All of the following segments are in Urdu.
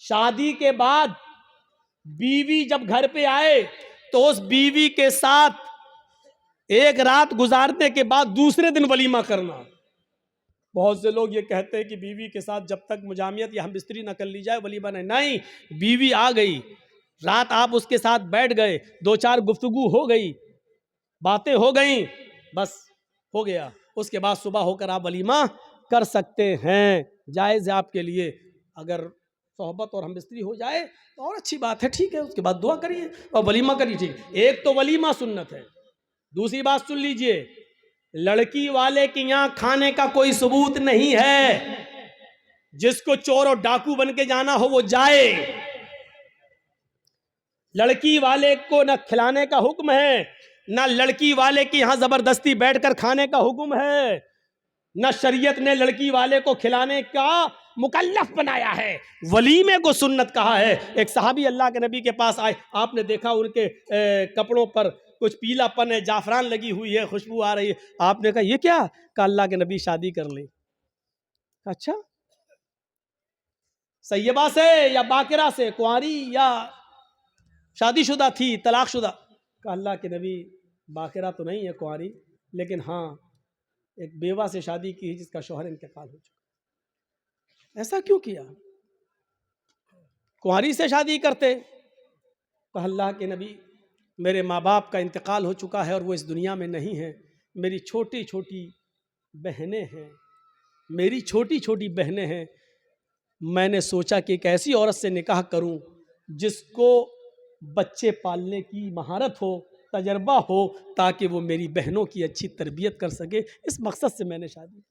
شادی کے بعد بیوی جب گھر پہ آئے تو اس بیوی کے ساتھ ایک رات گزارنے کے بعد دوسرے دن ولیمہ کرنا. بہت سے لوگ یہ کہتے ہیں کہ بیوی کے ساتھ جب تک مجامعت یا ہم بستری نہ کر لی جائے ولیمہ نہیں. بیوی آ گئی, رات آپ اس کے ساتھ بیٹھ گئے, 2-4 گفتگو ہو گئی, باتیں ہو گئیں, بس ہو گیا. اس کے بعد صبح ہو کر آپ ولیمہ کر سکتے ہیں, جائز ہے آپ کے لیے. اگر صحبت اور ہم بستری ہو جائے تو اور اچھی بات ہے, ٹھیک ہے, اس کے بعد دعا کریے اور ولیمہ کریے. ٹھیک, ایک تو ولیمہ سنت ہے. دوسری بات سن لیجئے, لڑکی والے کے یہاں کھانے کا کوئی ثبوت نہیں ہے. جس کو چور اور ڈاکو بن کے جانا ہو وہ جائے. لڑکی والے کو نہ کھلانے کا حکم ہے, نہ لڑکی والے کے یہاں زبردستی بیٹھ کر کھانے کا حکم ہے, نہ شریعت نے لڑکی والے کو کھلانے کا مکلف بنایا ہے. ولیمے کو سنت کہا ہے. ایک صحابی اللہ کے نبی کے پاس آئے, آپ نے دیکھا ان کے کپڑوں پر کچھ پیلا پن ہے, جعفران لگی ہوئی ہے, خوشبو آ رہی ہے. آپ نے کہا یہ کیا؟ کہا اللہ کے نبی شادی کر لی. اچھا, سیبہ سے یا باکرہ سے, کنواری یا شادی شدہ تھی, طلاق شدہ؟ کہا اللہ کے نبی باکرہ تو نہیں ہے, کنواری, لیکن ہاں ایک بیوہ سے شادی کی جس کا شوہر انتقال ہو چکا. ایسا کیوں کیا؟ کنواری سے شادی کرتے. کہا اللہ کے نبی میرے ماں باپ کا انتقال ہو چکا ہے اور وہ اس دنیا میں نہیں ہیں. میری چھوٹی چھوٹی بہنیں ہیں, میری چھوٹی چھوٹی بہنیں ہیں. میں نے سوچا کہ ایک ایسی عورت سے نکاح کروں جس کو بچے پالنے کی مہارت ہو, تجربہ ہو, تاکہ وہ میری بہنوں کی اچھی تربیت کر سکے. اس مقصد سے میں نے شادی کی.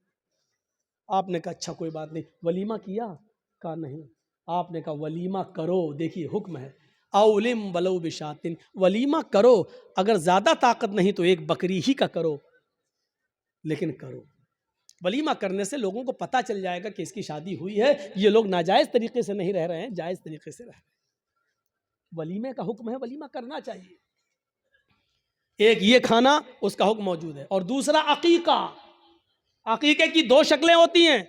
آپ نے کہا اچھا کوئی بات نہیں, ولیمہ کیا؟ کہا نہیں. آپ نے کہا ولیمہ کرو. دیکھیے حکم ہے, اولم ولو بشاتن, ولیمہ کرو. اگر زیادہ طاقت نہیں تو ایک بکری ہی کا کرو, لیکن کرو. ولیمہ کرنے سے لوگوں کو پتہ چل جائے گا کہ اس کی شادی ہوئی ہے, یہ لوگ ناجائز طریقے سے نہیں رہ رہے ہیں, جائز طریقے سے رہ رہے ہیں. ولیمے کا حکم ہے, ولیمہ کرنا چاہیے. ایک یہ کھانا, اس کا حکم موجود ہے. اور دوسرا عقیقہ. عقیقے کی 2 شکلیں ہوتی ہیں.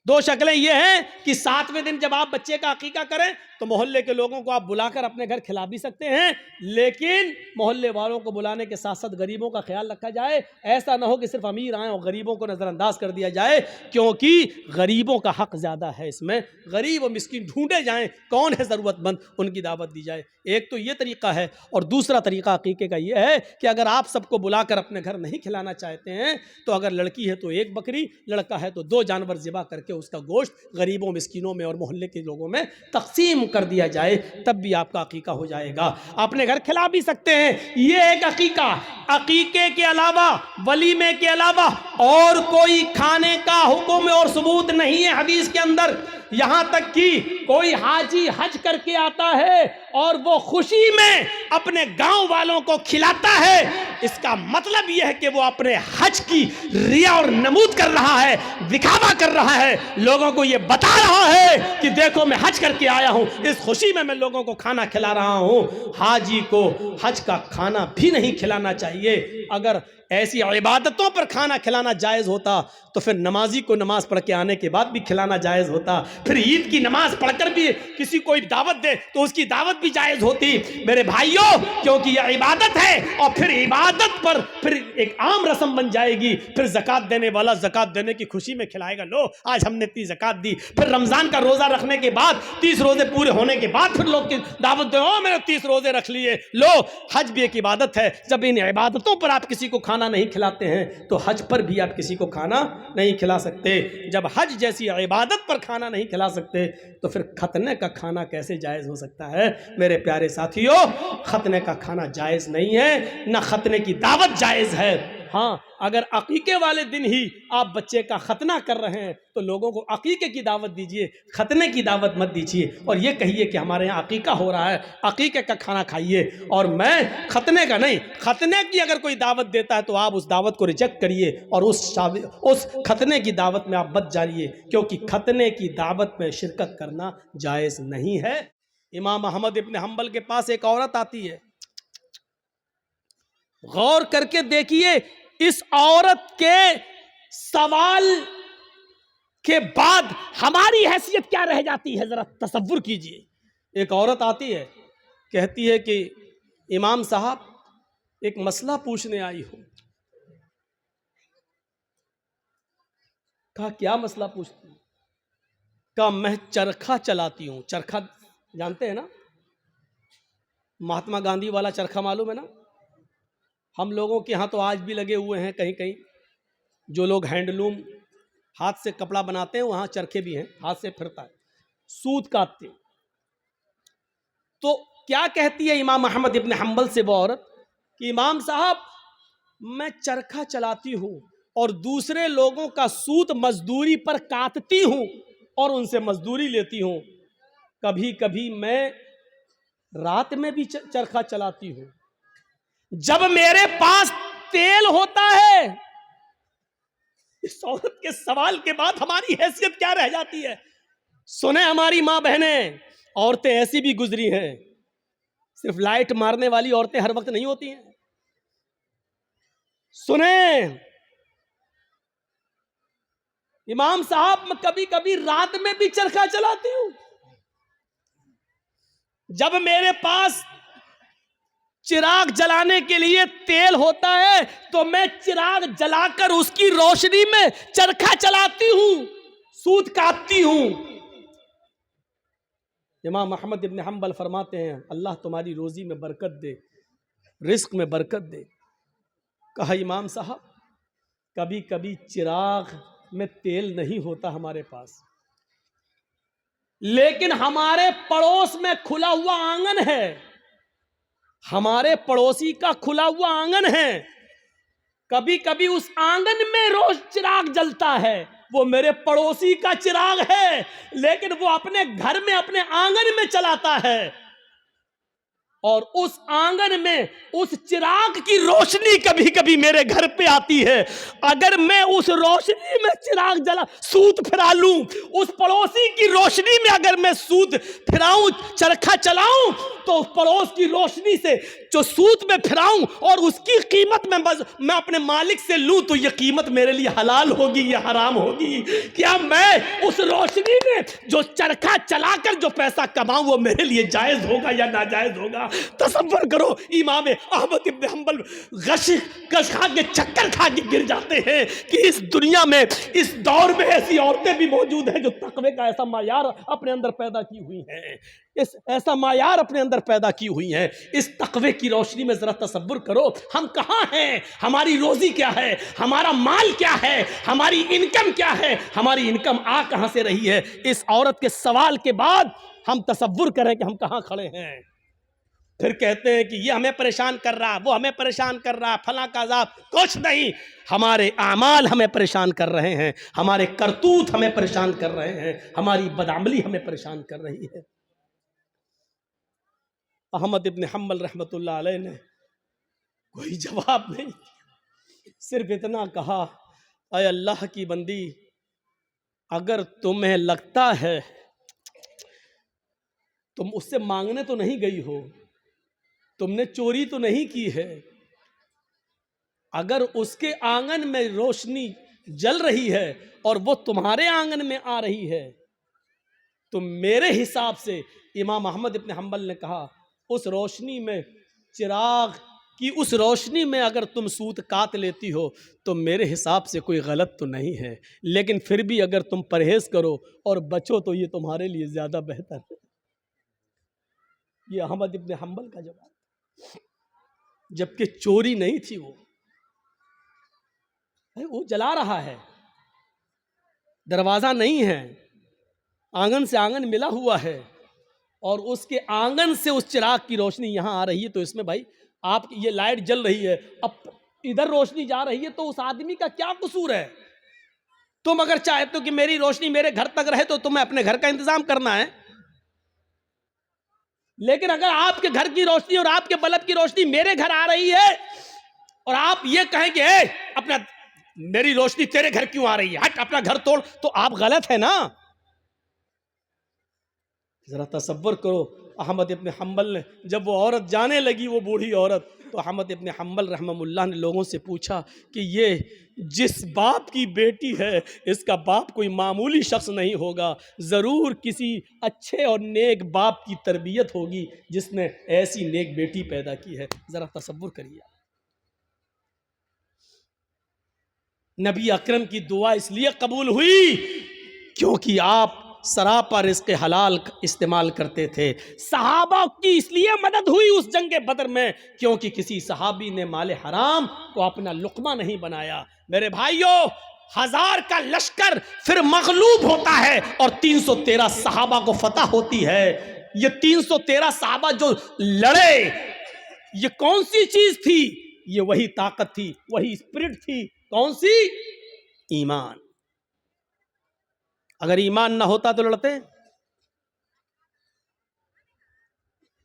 2 شکلیں یہ ہیں کہ 7ویں دن جب آپ بچے کا عقیقہ کریں تو محلے کے لوگوں کو آپ بلا کر اپنے گھر کھلا بھی سکتے ہیں, لیکن محلے والوں کو بلانے کے ساتھ ساتھ غریبوں کا خیال رکھا جائے. ایسا نہ ہو کہ صرف امیر آئیں اور غریبوں کو نظر انداز کر دیا جائے, کیونکہ غریبوں کا حق زیادہ ہے اس میں. غریب و مسکین ڈھونڈے جائیں, کون ہے ضرورت مند, ان کی دعوت دی جائے. ایک تو یہ طریقہ ہے. اور دوسرا طریقہ عقیقے کا یہ ہے کہ اگر آپ سب کو بلا کر اپنے گھر نہیں کھلانا چاہتے ہیں تو اگر لڑکی ہے تو 1 بکری, لڑکا ہے تو 2 جانور ذبح کر کے اس کا گوشت غریبوں مسکینوں میں اور محلے کے لوگوں میں تقسیم کر دیا جائے, تب بھی آپ کا عقیقہ ہو جائے گا. اپنے گھر کھلا بھی سکتے ہیں. یہ ایک عقیقہ. عقیقے کے علاوہ, ولیمے کے علاوہ اور کوئی کھانے کا حکم اور ثبوت نہیں ہے حدیث کے اندر. یہاں تک کہ کوئی حاجی حج کر کے آتا ہے اور وہ خوشی میں اپنے گاؤں والوں کو کھلاتا ہے, اس کا مطلب یہ ہے کہ وہ اپنے حج کی ریا اور نمود کر رہا ہے, دکھاوا کر رہا ہے, لوگوں کو یہ بتا رہا ہے کہ دیکھو میں حج کر کے آیا ہوں, اس خوشی میں لوگوں کو کھانا کھلا رہا ہوں. حاجی کو حج کا کھانا بھی نہیں کھلانا چاہیے. اگر ایسی عبادتوں پر کھانا کھلانا جائز ہوتا تو پھر نمازی کو نماز پڑھ کے آنے کے بعد بھی کھلانا جائز ہوتا. پھر عید کی نماز پڑھ کر بھی کسی کو دعوت دے تو اس کی دعوت بھی جائز ہوتی. میرے بھائیوں, کیونکہ یہ عبادت ہے اور پھر عبادت پر پھر ایک عام رسم بن جائے گی. پھر زکوٰۃ دینے والا زکوٰۃ دینے کی خوشی میں کھلائے گا, لو آج ہم نے اتنی زکوٰۃ دی. پھر رمضان کا روزہ رکھنے کے بعد 30 روزے پورے ہونے کے بعد پھر لوگ کی دعوت دے, او میں نے 30 روزے رکھ لیے. لو, حج بھی ایک عبادت ہے. جب ان عبادتوں پر آپ کسی کو کھانا نہیں کھلاتے ہیں تو حج پر بھی آپ کسی کو کھانا نہیں کھلا سکتے. جب حج جیسی عبادت پر کھانا نہیں کھلا سکتے تو پھر ختنے کا کھانا کیسے جائز ہو سکتا ہے؟ میرے پیارے ساتھیوں, ختنے کا کھانا جائز نہیں ہے, نہ ختنے کی دعوت جائز ہے. ہاں, اگر عقیقے والے دن ہی آپ بچے کا ختنہ کر رہے ہیں تو لوگوں کو عقیقے کی دعوت دیجئے, ختنے کی دعوت مت دیجئے. اور یہ کہیے کہ ہمارے یہاں عقیقہ ہو رہا ہے, عقیقے کا کھانا کھائیے. اور میں ختنے کا نہیں, ختنے کی اگر کوئی دعوت دیتا ہے تو آپ اس دعوت کو ریجیکٹ کریے اور اس ختنے کی دعوت میں آپ بچ جائیے, کیونکہ ختنے کی دعوت میں شرکت کرنا جائز نہیں ہے. امام احمد ابن حنبل کے پاس ایک عورت آتی ہے. غور کر کے دیکھیے اس عورت کے سوال کے بعد ہماری حیثیت کیا رہ جاتی ہے، ذرا تصور کیجئے۔ ایک عورت آتی ہے، کہتی ہے کہ امام صاحب ایک مسئلہ پوچھنے آئی ہوں۔ کہا کیا مسئلہ پوچھتی ہوں؟ کہا میں چرخہ چلاتی ہوں۔ چرخہ جانتے ہیں نا، مہاتما گاندھی والا چرخہ معلوم ہے نا؟ ہم لوگوں کے ہاں تو آج بھی لگے ہوئے ہیں کہیں کہیں، جو لوگ ہینڈلوم ہاتھ سے کپڑا بناتے ہیں وہاں چرخے بھی ہیں، ہاتھ سے پھرتا ہے، سوت کاٹتے ہیں۔ تو کیا کہتی ہے امام احمد ابن حنبل سے وہ عورت کہ امام صاحب میں چرخہ چلاتی ہوں اور دوسرے لوگوں کا سوت مزدوری پر کاٹتی ہوں اور ان سے مزدوری لیتی ہوں۔ کبھی کبھی میں رات میں بھی چرخہ چلاتی ہوں۔ جب میرے پاس تیل ہوتا ہے، اس عورت کے سوال کے بعد ہماری حیثیت کیا رہ جاتی ہے؟ سنیں ہماری ماں بہنیں، عورتیں ایسی بھی گزری ہیں، صرف لائٹ مارنے والی عورتیں ہر وقت نہیں ہوتی ہیں۔ سنیں امام صاحب میں کبھی کبھی رات میں بھی چرخہ چلاتی ہوں۔ جب میرے پاس چراغ جلانے کے لیے تیل ہوتا ہے تو میں چراغ جلا کر اس کی روشنی میں چرخہ چلاتی ہوں، سوت کاٹتی ہوں۔ امام احمد ابن حنبل فرماتے ہیں اللہ تمہاری روزی میں برکت دے، رزق میں برکت دے۔ کہا امام صاحب کبھی کبھی چراغ میں تیل نہیں ہوتا ہمارے پاس، لیکن ہمارے پڑوس میں کھلا ہوا آنگن ہے، ہمارے پڑوسی کا کھلا ہوا آنگن ہے، کبھی کبھی اس آنگن میں روز چراغ جلتا ہے، وہ میرے پڑوسی کا چراغ ہے لیکن وہ اپنے گھر میں اپنے آنگن میں چلاتا ہے، اور اس آنگن میں اس چراغ کی روشنی کبھی کبھی میرے گھر پہ آتی ہے۔ اگر میں اس روشنی میں چراغ جلا سوت پھرا لوں، اس پڑوسی کی روشنی میں اگر میں سوت پھراؤں، چرخہ چلاؤں، تو اس پڑوس کی روشنی سے جو سوت میں پھراؤں اور اس کی قیمت میں اپنے مالک سے لوں تو یہ قیمت میرے لیے حلال ہوگی یا حرام ہوگی؟ کیا میں اس روشنی میں جو چرخہ چلا کر جو پیسہ کماؤں وہ میرے لیے جائز ہوگا یا ناجائز ہوگا؟ تصور کرو امام احمد ابن حنبل غش کھا کے چکر کھا کے گر جاتے ہیں کہ اس دنیا میں اس دور میں ایسی عورتیں بھی موجود ہیں جو تقوی کا ایسا معیار اپنے اندر پیدا کی ہوئی ہیں، ایسا معیار اپنے اندر پیدا کی ہوئی ہیں۔ اس تقوی کی روشنی میں ذرا تصور کرو ہم کہاں ہیں، ہماری روزی کیا ہے، ہمارا مال کیا ہے، ہماری انکم کیا ہے، ہماری انکم آ کہاں سے رہی ہے۔ اس عورت کے سوال کے بعد ہم تصور کریں کہ ہم کہاں کھڑے ہیں۔ پھر کہتے ہیں کہ یہ ہمیں پریشان کر رہا، وہ ہمیں پریشان کر رہا، فلاں کا عذاب۔ کچھ نہیں، ہمارے اعمال ہمیں پریشان کر رہے ہیں، ہمارے کرتوت ہمیں پریشان کر رہے ہیں، ہماری بدعملی ہمیں پریشان کر رہی ہے۔ احمد ابن حنبل رحمۃ اللہ علیہ نے کوئی جواب نہیں، صرف اتنا کہا اے اللہ کی بندی، اگر تمہیں لگتا ہے تم اس سے مانگنے تو نہیں گئی ہو، تم نے چوری تو نہیں کی ہے، اگر اس کے آنگن میں روشنی جل رہی ہے اور وہ تمہارے آنگن میں آ رہی ہے تو میرے حساب سے امام احمد ابن حنبل نے کہا اس روشنی میں چراغ کی اس روشنی میں اگر تم سوت کاٹ لیتی ہو تو میرے حساب سے کوئی غلط تو نہیں ہے، لیکن پھر بھی اگر تم پرہیز کرو اور بچو تو یہ تمہارے لیے زیادہ بہتر ہے۔ یہ احمد ابن حنبل کا جواب، جبکہ چوری نہیں تھی، وہ جلا رہا ہے، دروازہ نہیں ہے، آنگن سے آنگن ملا ہوا ہے اور اس کے آنگن سے اس چراغ کی روشنی یہاں آ رہی ہے، تو اس میں بھائی آپ یہ لائٹ جل رہی ہے، اب ادھر روشنی جا رہی ہے تو اس آدمی کا کیا قصور ہے؟ تم اگر چاہتے ہو کہ میری روشنی میرے گھر تک رہے تو تمہیں اپنے گھر کا انتظام کرنا ہے، لیکن اگر آپ کے گھر کی روشنی اور آپ کے بلب کی روشنی میرے گھر آ رہی ہے اور آپ یہ کہیں کہ اے اپنا میری روشنی تیرے گھر کیوں آ رہی ہے، ہٹ اپنا گھر توڑ، تو آپ غلط ہے نا۔ ذرا تصور کرو، احمد ابن حنبل نے جب وہ عورت جانے لگی، وہ بوڑھی عورت، تو احمد ابن حنبل رحمہ اللہ نے لوگوں سے پوچھا کہ یہ جس باپ کی بیٹی ہے، اس کا باپ کوئی معمولی شخص نہیں ہوگا، ضرور کسی اچھے اور نیک باپ کی تربیت ہوگی جس نے ایسی نیک بیٹی پیدا کی ہے۔ ذرا تصور کریے، نبی اکرم کی دعا اس لیے قبول ہوئی کیونکہ آپ سراپا رزق حلال استعمال کرتے تھے۔ صحابہ کی اس لیے مدد ہوئی اس جنگ بدر میں کیونکہ کسی صحابی نے مال حرام کو اپنا لقمہ نہیں بنایا۔ میرے بھائیوں، 1000 کا لشکر پھر مغلوب ہوتا ہے اور 313 صحابہ کو فتح ہوتی ہے۔ یہ 313 صحابہ جو لڑے، یہ کون سی چیز تھی؟ یہ وہی طاقت تھی، وہی اسپرٹ تھی۔ کون سی؟ ایمان۔ اگر ایمان نہ ہوتا تو لڑتے؟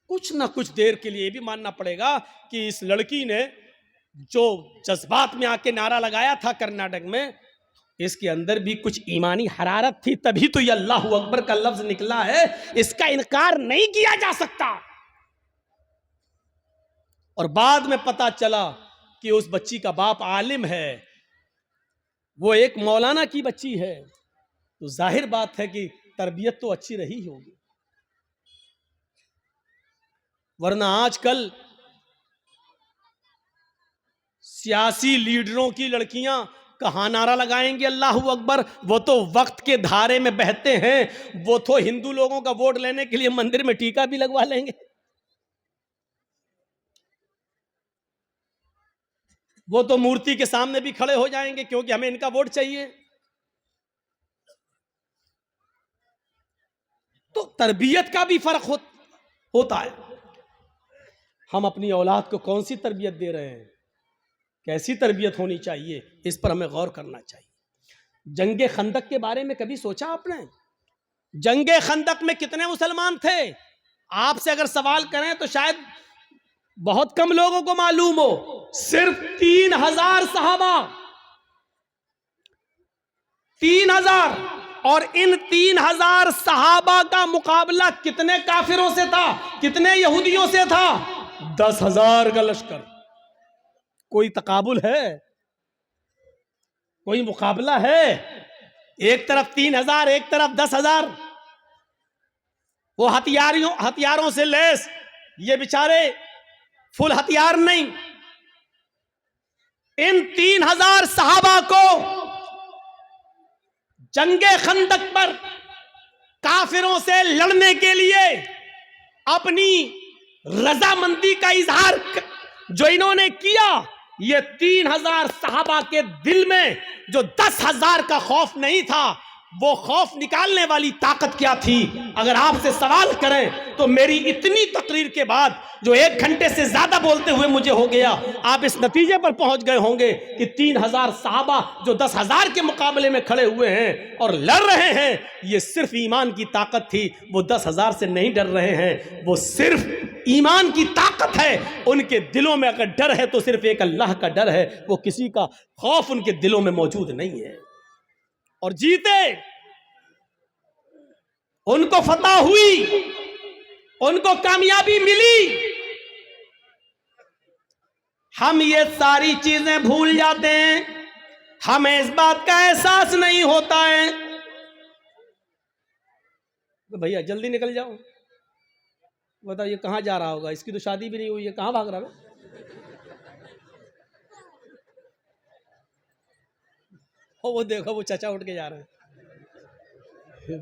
کچھ نہ کچھ دیر کے لیے بھی ماننا پڑے گا کہ اس لڑکی نے جو جذبات میں آ کے نعرہ لگایا تھا کرناٹک میں، اس کے اندر بھی کچھ ایمانی حرارت تھی، تبھی تو یہ اللہ اکبر کا لفظ نکلا ہے۔ اس کا انکار نہیں کیا جا سکتا۔ اور بعد میں پتا چلا کہ اس بچی کا باپ عالم ہے، وہ ایک مولانا کی بچی ہے، تو ظاہر بات ہے کہ تربیت تو اچھی رہی ہوگی۔ ورنہ آج کل سیاسی لیڈروں کی لڑکیاں کہاں نعرہ لگائیں گے اللہ اکبر؟ وہ تو وقت کے دھارے میں بہتے ہیں، وہ تو ہندو لوگوں کا ووٹ لینے کے لیے مندر میں ٹیکا بھی لگوا لیں گے، وہ تو مورتی کے سامنے بھی کھڑے ہو جائیں گے کیونکہ ہمیں ان کا ووٹ چاہیے۔ تو تربیت کا بھی فرق ہوتا ہے۔ ہم اپنی اولاد کو کون سی تربیت دے رہے ہیں، کیسی تربیت ہونی چاہیے، اس پر ہمیں غور کرنا چاہیے۔ جنگ خندق کے بارے میں کبھی سوچا آپ نے؟ جنگ خندق میں کتنے مسلمان تھے؟ آپ سے اگر سوال کریں تو شاید بہت کم لوگوں کو معلوم ہو۔ صرف 3000 صحابہ، 3000، اور ان 3000 صحابہ کا مقابلہ کتنے کافروں سے تھا، کتنے یہودیوں سے تھا؟ 10,000 کا لشکر۔ کوئی تقابل ہے؟ کوئی مقابلہ ہے؟ ایک طرف 3000، ایک طرف 10,000، وہ ہتھیاروں سے لیس، یہ بیچارے فل ہتھیار نہیں۔ ان 3000 صحابہ کو جنگ خندق پر کافروں سے لڑنے کے لیے اپنی رضامندی کا اظہار جو انہوں نے کیا، یہ 3000 صحابہ کے دل میں جو 10,000 کا خوف نہیں تھا، وہ خوف نکالنے والی طاقت کیا تھی؟ اگر آپ سے سوال کریں تو میری اتنی تقریر کے بعد جو 1 گھنٹے سے زیادہ بولتے ہوئے مجھے ہو گیا، آپ اس نتیجے پر پہنچ گئے ہوں گے کہ 3000 صحابہ جو 10,000 کے مقابلے میں کھڑے ہوئے ہیں اور لڑ رہے ہیں، یہ صرف ایمان کی طاقت تھی۔ وہ 10,000 سے نہیں ڈر رہے ہیں، وہ صرف ایمان کی طاقت ہے۔ ان کے دلوں میں اگر ڈر ہے تو صرف ایک اللہ کا ڈر ہے، وہ کسی کا خوف ان کے دلوں میں موجود نہیں ہے، اور جیتے۔ ان کو فتح ہوئی، ان کو کامیابی ملی۔ ہم یہ ساری چیزیں بھول جاتے ہیں، ہمیں اس بات کا احساس نہیں ہوتا ہے۔ بھیا جلدی نکل جاؤ، بتاؤ یہ کہاں جا رہا ہوگا؟ اس کی تو شادی بھی نہیں ہوئی ہے، کہاں بھاگ رہا ہے؟ وہ دیکھو وہ چچا اٹھ کے جا رہے ہیں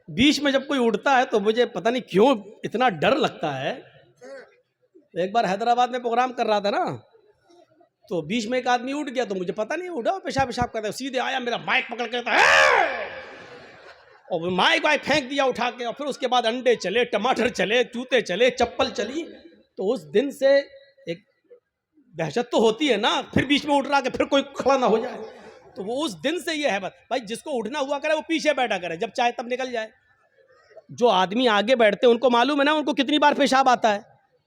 بیچ میں جب کوئی اٹھتا ہے تو مجھے پتہ نہیں کیوں اتنا ڈر لگتا ہے۔ ایک بار حیدرآباد میں پروگرام کر رہا تھا نا، تو بیچ میں ایک آدمی اٹھ گیا، تو مجھے پتہ نہیں اٹھا، پیشاب کرتا ہے، سیدھے آیا میرا مائک پکڑ کے اور مائک پھینک دیا اٹھا کے، اور پھر اس کے بعد انڈے چلے، ٹماٹر چلے، جوتے چلے، چپل چلی۔ تو اس دن سے ایک دہشت تو ہوتی ہے نا، پھر بیچ میں اٹھ رہا کہ پھر کوئی کھڑا نہ ہو جائے۔ تو وہ اس دن سے یہ ہے بات بھائی، جس کو اٹھنا ہوا کرے وہ پیچھے بیٹھا کرے، جب چاہے تب نکل جائے۔ جو آدمی آگے بیٹھتے ان کو معلوم ہے نا ان کو کتنی بار پیشاب آتا ہے،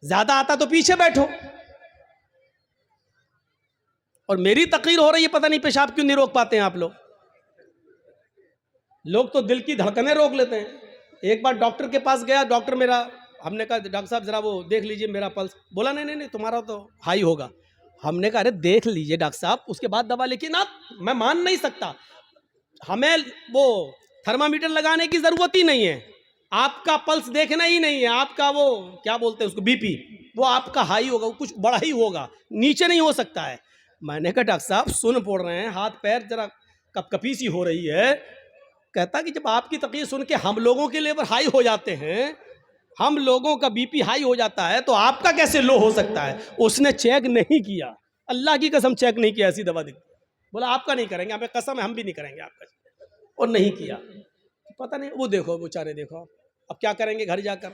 زیادہ آتا تو پیچھے بیٹھو۔ اور میری تقریر ہو رہی ہے، پتہ نہیں پیشاب کیوں نہیں روک پاتے ہیں آپ لوگ۔ لوگ تو دل کی دھڑکنیں روک لیتے ہیں. ایک بار ڈاکٹر کے پاس گیا, ڈاکٹر میرا, ہم نے کہا ڈاکٹر صاحب ذرا وہ دیکھ لیجئے میرا پلس. بولا نہیں تمہارا تو ہائی ہوگا. ہم نے کہا ارے دیکھ لیجئے ڈاکٹر صاحب, اس کے بعد دوا. لیکن آپ, میں مان نہیں سکتا, ہمیں وہ تھرمامیٹر لگانے کی ضرورت ہی نہیں ہے, آپ کا پلس دیکھنا ہی نہیں ہے, آپ کا وہ کیا بولتے ہیں اس کو, بی پی, وہ آپ کا ہائی ہوگا, وہ کچھ بڑا ہی ہوگا, نیچے نہیں ہو سکتا ہے. میں نے کہا ڈاکٹر صاحب سن پڑ رہے ہیں, ہاتھ پیر ذرا کپ کپی سی ہو رہی ہے. کہتا کہ جب آپ کی تقریر سن کے ہم لوگوں کے لیول ہائی ہو جاتے ہیں, ہم لوگوں کا بی پی ہائی ہو جاتا ہے, تو آپ کا کیسے لو ہو سکتا ہے. اس نے چیک نہیں کیا, اللہ کی قسم چیک نہیں کیا, ایسی دوا دی. بولا آپ کا نہیں کریں گے, ہمیں قسم ہے ہم بھی نہیں کریں گے آپ کا, اور نہیں کیا. پتہ نہیں, وہ دیکھو بیچارے, دیکھو اب کیا کریں گے گھر جا کر.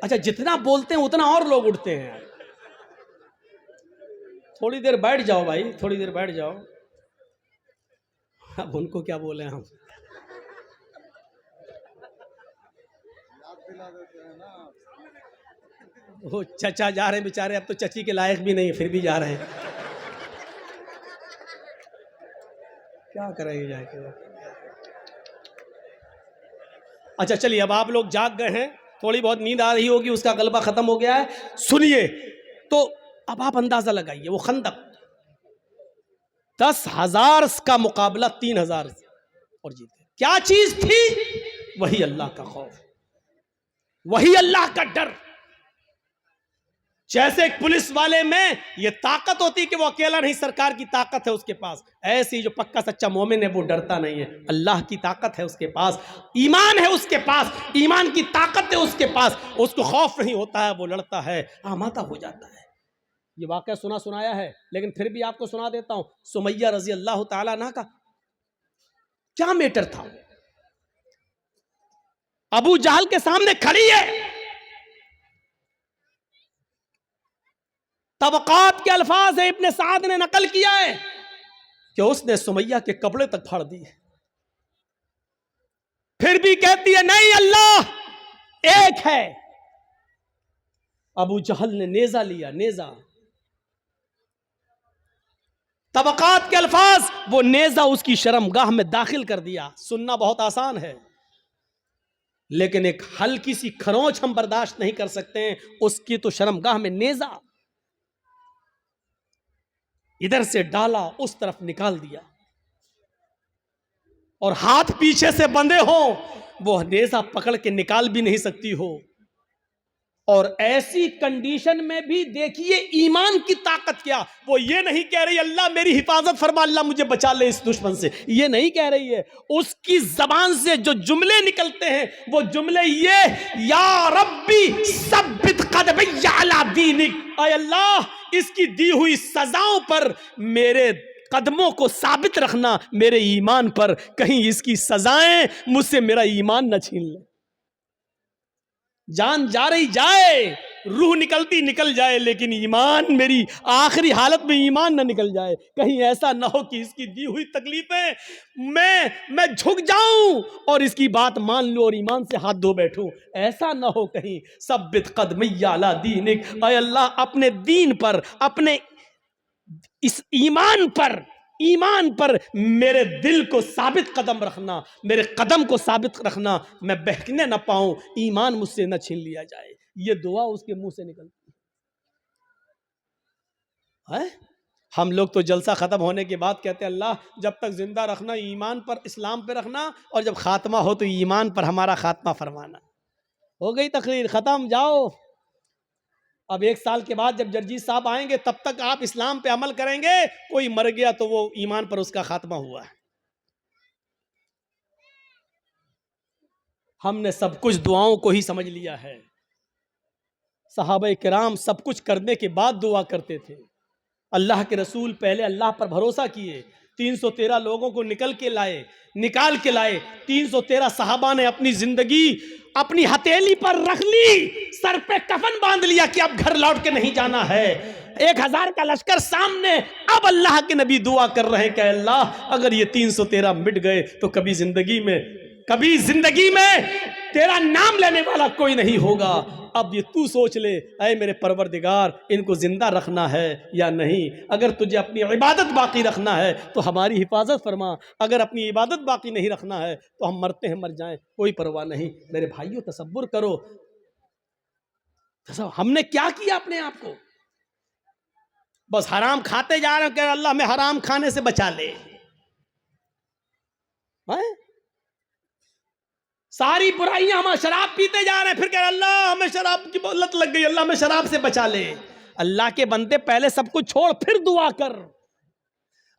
اچھا جتنا بولتے ہیں اتنا اور لوگ اٹھتے ہیں. تھوڑی دیر بیٹھ جاؤ بھائی, تھوڑی دیر بیٹھ جاؤ. اب ان کو کیا بولیں ہم. وہ چچا جا رہے ہیں بیچارے, اب تو چچی کے لائق بھی نہیں, پھر بھی جا رہے ہیں. کیا کریں گے جا کے. اچھا چلیے, اب آپ لوگ جاگ گئے ہیں, تھوڑی بہت نیند آ رہی ہوگی, اس کا غلبہ ختم ہو گیا ہے. سنیے تو اب آپ اندازہ لگائیے, وہ خندق 10,000 کا مقابلہ 3,000 اور جیتے. کیا چیز تھی؟ وہی اللہ کا خوف, وہی اللہ کا ڈر. جیسے ایک پولیس والے میں یہ طاقت ہوتی کہ وہ اکیلا نہیں, سرکار کی طاقت ہے اس کے پاس, ایسی جو پکا سچا مومن ہے وہ ڈرتا نہیں ہے. اللہ کی طاقت ہے اس کے پاس, ایمان ہے اس کے پاس, ایمان کی طاقت ہے اس کے پاس, اس کو خوف نہیں ہوتا ہے, وہ لڑتا ہے, آمادہ ہو جاتا ہے. یہ واقعہ سنایا ہے, لیکن پھر بھی آپ کو سنا دیتا ہوں. سمیہ رضی اللہ تعالیٰ عنہ کا کیا میٹر تھا. ابو جہل کے سامنے کھڑی ہے, طبقات کے الفاظ ہیں, ابن سعد نے نقل کیا ہے کہ اس نے سمیہ کے کپڑے تک پھاڑ دیے, پھر بھی کہتی ہے نہیں اللہ ایک ہے. ابو جہل نے نیزہ لیا, نیزہ, طبقات کے الفاظ, وہ نیزہ اس کی شرمگاہ میں داخل کر دیا. سننا بہت آسان ہے, لیکن ایک ہلکی سی کھروچ ہم برداشت نہیں کر سکتے ہیں. اس کی تو شرمگاہ میں نیزہ, ادھر سے ڈالا اس طرف نکال دیا, اور ہاتھ پیچھے سے بندھے ہوں, وہ نیزہ پکڑ کے نکال بھی نہیں سکتی ہو. اور ایسی کنڈیشن میں بھی دیکھیے ایمان کی طاقت کیا. وہ یہ نہیں کہہ رہی اللہ میری حفاظت فرما, اللہ مجھے بچا لے اس دشمن سے, یہ نہیں کہہ رہی ہے. اس کی زبان سے جو جملے نکلتے ہیں وہ جملے یہ, یا ربی ثبت قدمی علی دینک, اے اللہ اس کی دی ہوئی سزاؤں پر میرے قدموں کو ثابت رکھنا, میرے ایمان پر, کہیں اس کی سزائیں مجھ سے میرا ایمان نہ چھین لیں. جان جا رہی جائے, روح نکلتی نکل جائے, لیکن ایمان, میری آخری حالت میں ایمان نہ نکل جائے. کہیں ایسا نہ ہو کہ اس کی دی ہوئی تکلیفیں میں جھک جاؤں اور اس کی بات مان لوں اور ایمان سے ہاتھ دھو بیٹھوں. ایسا نہ ہو کہیں. ثبت قدمی علی دینک, اے اللہ اپنے دین پر, اپنے اس ایمان پر میرے دل کو ثابت قدم رکھنا, میرے قدم کو ثابت رکھنا, میں بہکنے نہ پاؤں, ایمان مجھ سے نہ چھین لیا جائے. یہ دعا اس کے منہ سے نکلتی ہے. ہم لوگ تو جلسہ ختم ہونے کے بعد کہتے ہیں اللہ جب تک زندہ رکھنا ایمان پر, اسلام پہ رکھنا, اور جب خاتمہ ہو تو ایمان پر ہمارا خاتمہ فرمانا. ہو گئی تقریر, ختم, جاؤ. اب 1 سال کے بعد جب جرجیت صاحب آئیں گے تب تک آپ اسلام پہ عمل کریں گے. کوئی مر گیا تو وہ ایمان پر اس کا خاتمہ ہوا ہے. ہم نے سب کچھ دعاؤں کو ہی سمجھ لیا ہے. صحابہ کرام سب کچھ کرنے کے بعد دعا کرتے تھے. اللہ کے رسول پہلے اللہ پر بھروسہ کیے, 313 لوگوں کو نکال کے لائے. 313 صحابہ نے اپنی زندگی اپنی ہتھیلی پر رکھ لی, سر پہ کفن باندھ لیا کہ اب گھر لوٹ کے نہیں جانا ہے. 1000 کا لشکر سامنے, اب اللہ کے نبی دعا کر رہے ہیں کہ اللہ اگر یہ 313 مٹ گئے تو کبھی زندگی میں کبھی زندگی میں تیرا نام لینے والا کوئی نہیں ہوگا. اب یہ تو سوچ لے اے میرے پروردگار ان کو زندہ رکھنا ہے یا نہیں. اگر تجھے اپنی عبادت باقی رکھنا ہے تو ہماری حفاظت فرما. اگر اپنی عبادت باقی نہیں رکھنا ہے تو ہم مرتے ہیں مر جائیں کوئی پرواہ نہیں. میرے بھائیوں تصور کرو ہم نے کیا کیا اپنے آپ کو. بس حرام کھاتے جا رہے ہیں کہ اللہ ہمیں حرام کھانے سے بچا لے. ساری برائیاں ہم شراب پیتے جا رہے ہیں پھر کہ اللہ ہمیں شراب کی لت لگ گئی اللہ ہمیں شراب سے بچا لے. اللہ کے بندے پہلے سب کچھ چھوڑ پھر دعا کر.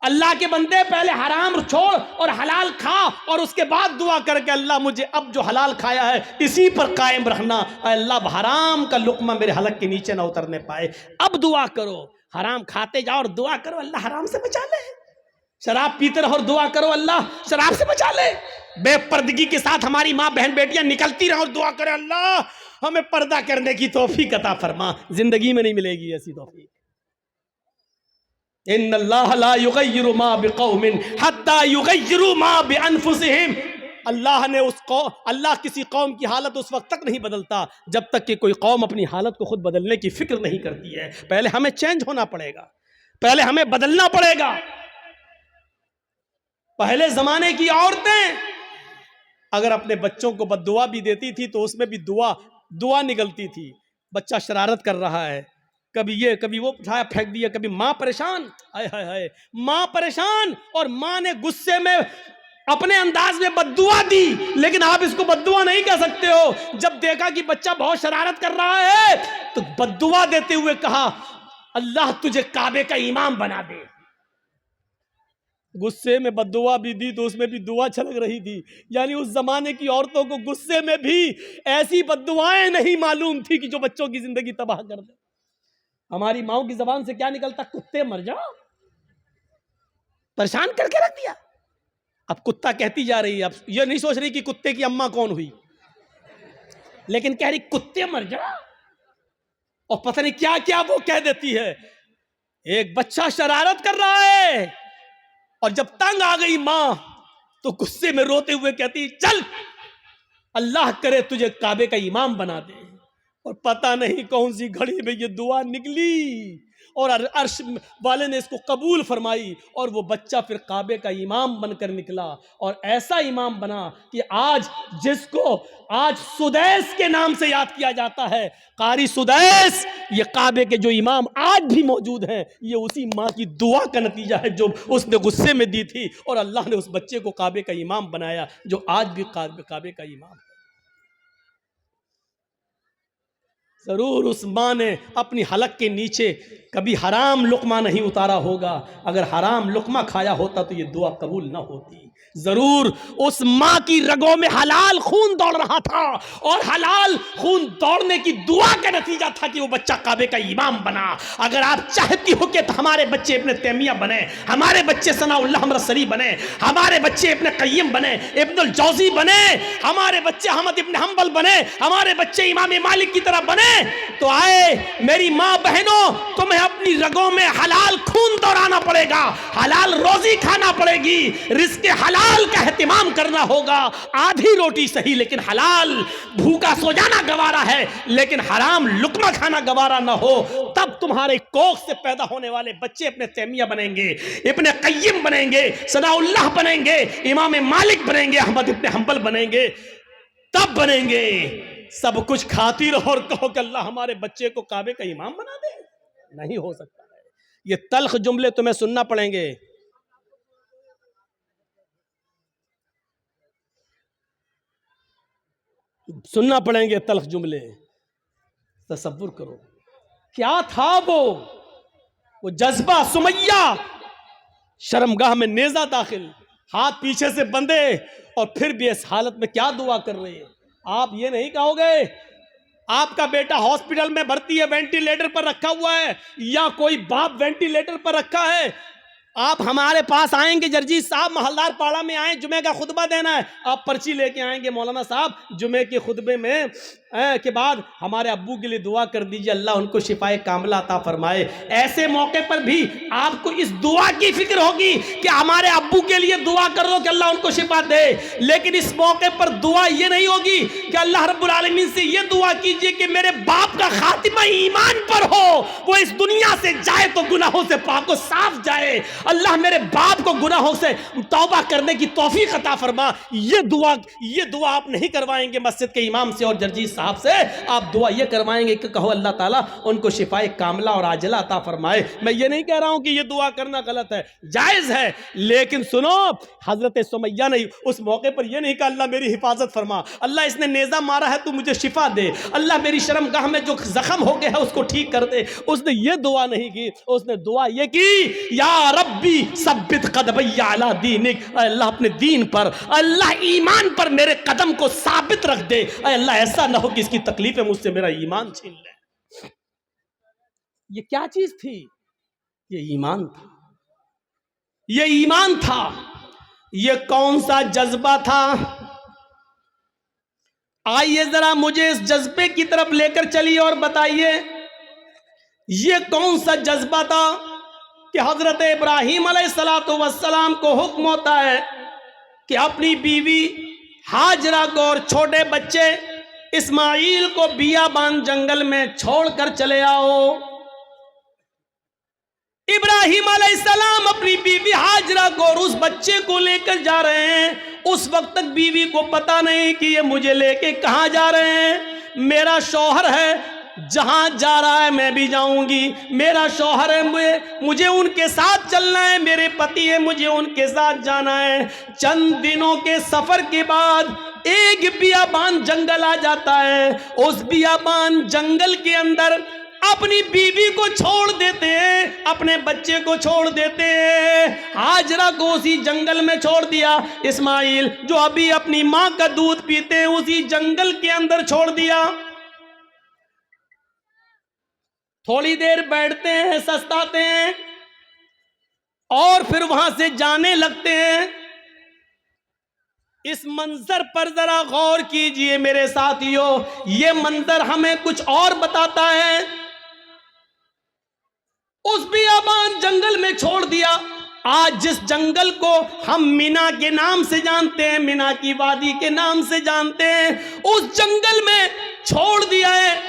اللہ کے بندے پہلے حرام چھوڑ اور حلال کھا اور اس کے بعد دعا کر کے اللہ مجھے اب جو حلال کھایا ہے اسی پر قائم رکھنا. اے اللہ حرام کا لقمہ میرے حلق کے نیچے نہ اترنے پائے. اب دعا کرو. حرام کھاتے جاؤ اور دعا کرو اللہ حرام سے بچا لے. شراب پیتے رہو اور دعا کرو اللہ شراب سے بچا لے. بے پردگی کے ساتھ ہماری ماں بہن بیٹیاں نکلتی رہو اور دعا کرے اللہ ہمیں پردہ کرنے کی توفیق عطا فرما. زندگی میں نہیں ملے گی ایسی توفیق. ان اللہ لا یغیر ما بقوم حتی یغیروا ما بانفسہم. اللہ کسی قوم کی حالت اس وقت تک نہیں بدلتا جب تک کہ کوئی قوم اپنی حالت کو خود بدلنے کی فکر نہیں کرتی ہے. پہلے ہمیں چینج ہونا پڑے گا. پہلے ہمیں بدلنا پڑے گا. پہلے زمانے کی عورتیں اگر اپنے بچوں کو بد دعا بھی دیتی تھی تو اس میں بھی دعا نکلتی تھی. بچہ شرارت کر رہا ہے کبھی یہ کبھی وہ اٹھایا پھینک دیا. کبھی ماں پریشان ہائے ماں پریشان اور ماں نے غصے میں اپنے انداز میں بد دعا دی. لیکن آپ اس کو بد دعا نہیں کہہ سکتے ہو. جب دیکھا کہ بچہ بہت شرارت کر رہا ہے تو بد دعا دیتے ہوئے کہا اللہ تجھے کعبے کا امام بنا دے. غصے میں بد دعا بھی دی تو اس میں بھی دعا چھلک رہی تھی. یعنی اس زمانے کی عورتوں کو غصے میں بھی ایسی بد دعائیں نہیں معلوم تھی کہ جو بچوں کی زندگی تباہ کر دے. ہماری ماؤں کی زبان سے کیا نکلتا کتے مر جاؤ. پریشان کر کے رکھ دیا. اب کتا کہتی جا رہی ہے. اب یہ نہیں سوچ رہی کہ کتے کی اماں کون ہوئی لیکن کہہ رہی کتے مر جاؤ. اور پتہ نہیں کیا کیا وہ کہہ دیتی ہے. ایک بچہ شرارت کر رہا ہے اور جب تنگ آ گئی ماں تو غصے میں روتے ہوئے کہتی چل اللہ کرے تجھے کعبے کا امام بنا دے. اور پتہ نہیں کون سی گھڑی میں یہ دعا نکلی اور عرش والے نے اس کو قبول فرمائی اور وہ بچہ پھر کعبے کا امام بن کر نکلا. اور ایسا امام بنا کہ آج جس کو آج سدیس کے نام سے یاد کیا جاتا ہے. قاری سدیس یہ کعبے کے جو امام آج بھی موجود ہیں یہ اسی ماں کی دعا کا نتیجہ ہے جو اس نے غصے میں دی تھی اور اللہ نے اس بچے کو کعبے کا امام بنایا جو آج بھی کعبے کا امام ہے. ضرور اس ماں نے اپنی حلق کے نیچے کبھی حرام لقمہ نہیں اتارا ہوگا. اگر حرام لقمہ کھایا ہوتا تو یہ دعا قبول نہ ہوتی. ضرور اس ماں کی رگوں میں حلال خون دوڑ رہا تھا اور حلال خون دوڑنے کی دعا کا نتیجہ تھا کہ وہ بچہ کعبے کا امام بنا. اگر آپ چاہتی ہو کہ ہمارے بچے ابن تیمیہ بنے, ہمارے بچے ثناء اللہ مرسلی بنے, ہمارے بچے ابن قیم بنے, ابن الجوزی بنے, ہمارے بچے احمد ابن حنبل بنے, ہمارے بچے امام مالک کی طرح بنے تو آئے میری ماں بہنوں تمہیں اپنی رگوں میں حلال خون دوڑانا پڑے گا, حلال روزی کھانا پڑے گی, رزق حلال کا اہتمام کرنا ہوگا. آدھی روٹی صحیح لیکن حلال. بھوکا سو جانا گوارا ہے لیکن حرام لقمہ کھانا گوارا نہ ہو. تب تمہارے کوکھ سے پیدا ہونے والے بچے ابن تیمیہ بنیں گے, ابن قیم بنیں گے, ثناء اللہ بنیں گے, امام مالک بنیں گے, احمد ابن حنبل بنیں گے. تب بنیں گے. سب کچھ کھاتی رہو اور کہو کہ اللہ ہمارے بچے کو کعبے کا امام بنا دے. نہیں ہو سکتا ہے. یہ تلخ جملے تمہیں سننا پڑیں گے. سننا پڑیں گے تلخ جملے. تصور کرو کیا تھا وہ جذبہ. سمیہ شرمگاہ میں نیزہ داخل, ہاتھ پیچھے سے بندھے اور پھر بھی اس حالت میں کیا دعا کر رہے ہیں. آپ یہ نہیں کہو گے آپ کا بیٹا ہاسپٹل میں بھرتی ہے وینٹیلیٹر پر رکھا ہوا ہے یا کوئی باپ وینٹیلیٹر پر رکھا ہے, آپ ہمارے پاس آئیں گے جرجیت صاحب محلدار پاڑا میں آئیں جمعے کا خطبہ دینا ہے, آپ پرچی لے کے آئیں گے مولانا صاحب جمعے کے خطبے میں کے بعد ہمارے ابو کے لیے دعا کر دیجئے اللہ ان کو شفائے کاملہ عطا فرمائے۔ ایسے موقع پر بھی آپ کو اس دعا کی فکر ہوگی کہ ہمارے ابو کے لیے دعا کر دو کہ اللہ ان کو شفا دے، لیکن اس موقع پر دعا یہ نہیں ہوگی کہ اللہ رب العالمین سے یہ دعا کیجئے کہ میرے باپ کا خاتمہ ایمان پر ہو، وہ اس دنیا سے جائے تو گناہوں سے پاک و صاف جائے، اللہ میرے باپ کو گناہوں سے توبہ کرنے کی توفیق عطا فرما۔ یہ دعا آپ نہیں کروائیں گے مسجد کے امام سے اور جرجیت صاحب سے، آپ دعا یہ کروائیں گے کہ کہو اللہ تعالیٰ ان کو شفائے کاملہ اور عاجلہ عطا فرمائے۔ میں یہ نہیں کہہ رہا ہوں کہ یہ دعا کرنا غلط ہے، جائز ہے، لیکن سنو حضرت سمیہ نے اس موقع پر یہ نہیں کہا اللہ میری حفاظت فرما، اللہ اس نے نیزہ مارا ہے تو مجھے شفا دے، اللہ میری شرمگاہ میں جو زخم ہو گیا ہے اس کو ٹھیک کر دے۔ اس نے یہ دعا نہیں کی، اس نے دعا یہ کی یا ربی ثبت قدمی علی دینک، اے اللہ اپنے دین پر، اللہ ایمان پر میرے قدم کو ثابت رکھ دے، اے اللہ ایسا نہ ہو کہ اس کی تکلیفیں مجھ سے میرا ایمان چھین لے۔ یہ کیا چیز تھی؟ یہ ایمان تھا، یہ ایمان تھا۔ یہ کون سا جذبہ تھا؟ آئیے ذرا مجھے اس جذبے کی طرف لے کر چلیے اور بتائیے یہ کون سا جذبہ تھا کہ حضرت ابراہیم علیہ السلام کو حکم ہوتا ہے کہ اپنی بیوی ہاجرہ کو اور چھوٹے بچے اسماعیل کو بیابان جنگل میں چھوڑ کر چلے آؤ۔ ابراہیم علیہ السلام اپنی بیوی ہاجرہ کو اور اس بچے کو لے کر جا رہے ہیں۔ اس وقت تک بیوی کو پتا نہیں کہ یہ مجھے لے کے کہاں جا رہے ہیں۔ میرا شوہر ہے، جہاں جا رہا ہے میں بھی جاؤں گی، میرا شوہر ہے، مجھے ان کے ساتھ چلنا ہے، میرے پتی ہے، مجھے ان کے ساتھ جانا ہے۔ چند دنوں کے سفر کے بعد ایک بیابان جنگل آ جاتا ہے۔ اس بیابان جنگل کے اندر اپنی بیوی کو چھوڑ دیتے ہیں، اپنے بچے کو چھوڑ دیتے ہیں۔ ہاجرہ کو اسی جنگل میں چھوڑ دیا، اسماعیل جو ابھی اپنی ماں کا دودھ پیتے ہیں اسی جنگل کے اندر چھوڑ دیا۔ تھوڑی دیر بیٹھتے ہیں، سستاتے ہیں اور پھر وہاں سے جانے لگتے ہیں۔ اس منظر پر ذرا غور کیجئے میرے ساتھیو، یہ منظر ہمیں کچھ اور بتاتا ہے۔ اس بیابان جنگل میں چھوڑ دیا۔ آج جس جنگل کو ہم مینا کے نام سے جانتے ہیں، مینا کی وادی کے نام سے جانتے ہیں، اس جنگل میں چھوڑ دیا ہے۔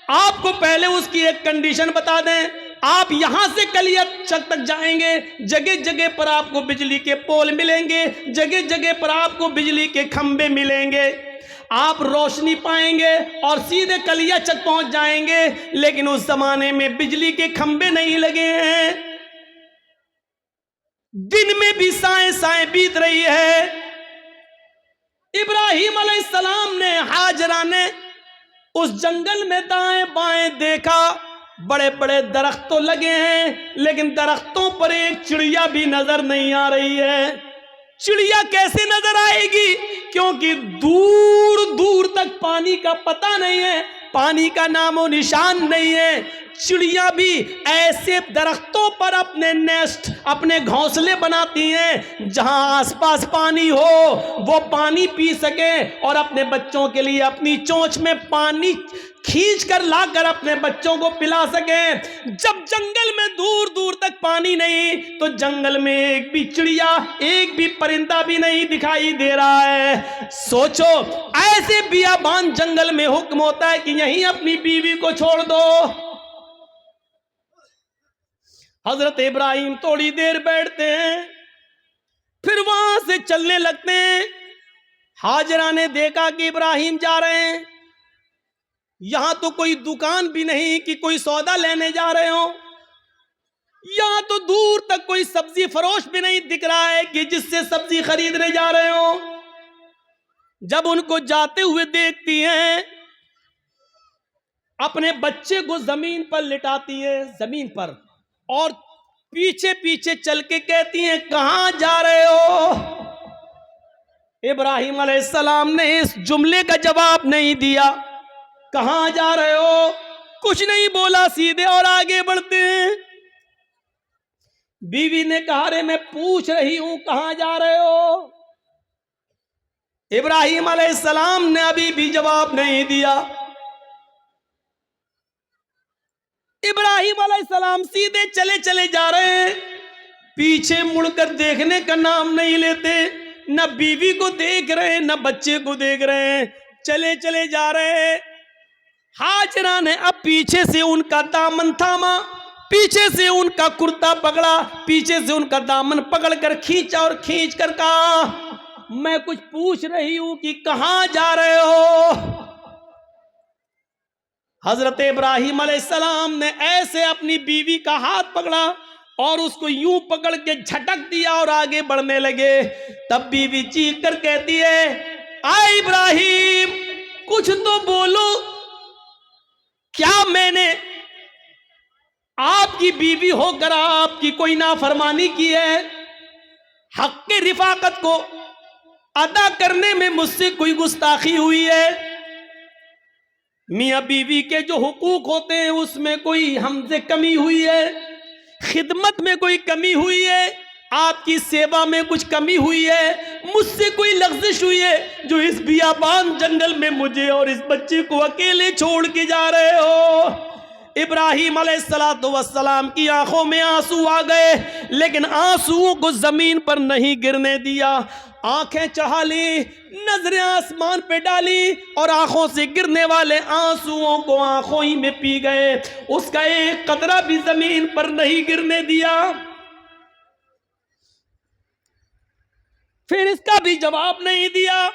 آپ کو پہلے اس کی ایک کنڈیشن بتا دیں، آپ یہاں سے کلیت چک تک جائیں گے، جگہ جگہ پر آپ کو بجلی کے پول ملیں گے، جگہ جگہ پر آپ کو بجلی کے کھمبے ملیں گے، آپ روشنی پائیں گے اور سیدھے کلیہ چک پہنچ جائیں گے۔ لیکن اس زمانے میں بجلی کے کھمبے نہیں لگے ہیں، دن میں بھی سائیں سائیں بیت رہی ہے۔ ابراہیم علیہ السلام نے، ہاجرہ نے اس جنگل میں دائیں بائیں دیکھا، بڑے بڑے درخت تو لگے ہیں لیکن درختوں پر ایک چڑیا بھی نظر نہیں آ رہی ہے۔ چڑیا کیسے نظر آئے گی؟ کیونکہ دور دور تک پانی کا پتہ نہیں ہے، پانی کا نام و نشان نہیں ہے۔ چڑیا بھی ایسے درختوں پر اپنے نیسٹ، اپنے گھونسلے بناتی ہیں جہاں آس پاس پانی ہو، وہ پانی پی سکے اور اپنے بچوں کے لیے اپنی چونچ میں پانی کھینچ کر لا کر اپنے بچوں کو پلا سکیں۔ جب جنگل میں دور دور تک پانی نہیں تو جنگل میں ایک بھی چڑیا، ایک بھی پرندہ بھی نہیں دکھائی دے رہا ہے۔ سوچو ایسے بیابان جنگل میں حکم ہوتا ہے کہ یہیں اپنی بیوی کو چھوڑ دو۔ حضرت ابراہیم تھوڑی دیر بیٹھتے ہیں، پھر وہاں سے چلنے لگتے ہیں۔ ہاجرہ نے دیکھا کہ ابراہیم جا رہے ہیں، یہاں تو کوئی دکان بھی نہیں کہ کوئی سودا لینے جا رہے ہوں، یہاں تو دور تک کوئی سبزی فروش بھی نہیں دکھ رہا ہے کہ جس سے سبزی خریدنے جا رہے ہوں۔ جب ان کو جاتے ہوئے دیکھتی ہیں، اپنے بچے کو زمین پر لٹاتی ہے، زمین پر، اور پیچھے پیچھے چل کے کہتی ہیں کہاں جا رہے ہو؟ ابراہیم علیہ السلام نے اس جملے کا جواب نہیں دیا، کہاں جا رہے ہو کچھ نہیں بولا، سیدھے اور آگے بڑھتے ہیں۔ بیوی نے کہا رے میں پوچھ رہی ہوں کہاں جا رہے ہو؟ ابراہیم علیہ السلام نے ابھی بھی جواب نہیں دیا. ابراہیم علیہ السلام سیدھے چلے چلے جا رہے ہیں, پیچھے مڑ کر دیکھنے کا نام نہیں لیتے, نہ بیوی کو دیکھ رہے ہیں نہ بچے کو دیکھ رہے ہیں, چلے چلے جا رہے ہیں. ہاجرہ نے اب پیچھے سے ان کا دامن تھاما, پیچھے سے ان کا کرتا پکڑا, پیچھے سے ان کا دامن پکڑ کر کھینچا اور کھینچ کر کہا, میں کچھ پوچھ رہی ہوں کہ کہاں جا رہے ہو؟ حضرت ابراہیم علیہ السلام نے ایسے اپنی بیوی کا ہاتھ پکڑا اور اس کو یوں پکڑ کے جھٹک دیا اور آگے بڑھنے لگے. تب بیوی چیخ کر کہتی ہے, اے ابراہیم کچھ تو بولو, کیا میں نے آپ کی بیوی ہو کر آپ کی کوئی نافرمانی کی ہے؟ حق کی رفاقت کو ادا کرنے میں مجھ سے کوئی گستاخی ہوئی ہے؟ میاں بیوی کے جو حقوق ہوتے ہیں اس میں کوئی ہم سے کمی ہوئی ہے؟ خدمت میں کوئی کمی ہوئی ہے؟ آپ کی سیوا میں کچھ کمی ہوئی ہے؟ مجھ سے کوئی لغزش ہوئی ہے جو اس بیابان جنگل میں مجھے اور اس بچے کو اکیلے چھوڑ کے جا رہے ہو؟ ابراہیم علیہ السلام کی آنکھوں میں آنسو آ گئے, لیکن آنسوؤں کو زمین پر نہیں گرنے دیا. آنکھیں چڑھا لی, نظریں آسمان پہ ڈالی اور آنکھوں سے گرنے والے آنسوؤں کو آنکھوں ہی میں پی گئے, اس کا ایک قطرہ بھی زمین پر نہیں گرنے دیا. پھر اس کا بھی جواب نہیں دیا,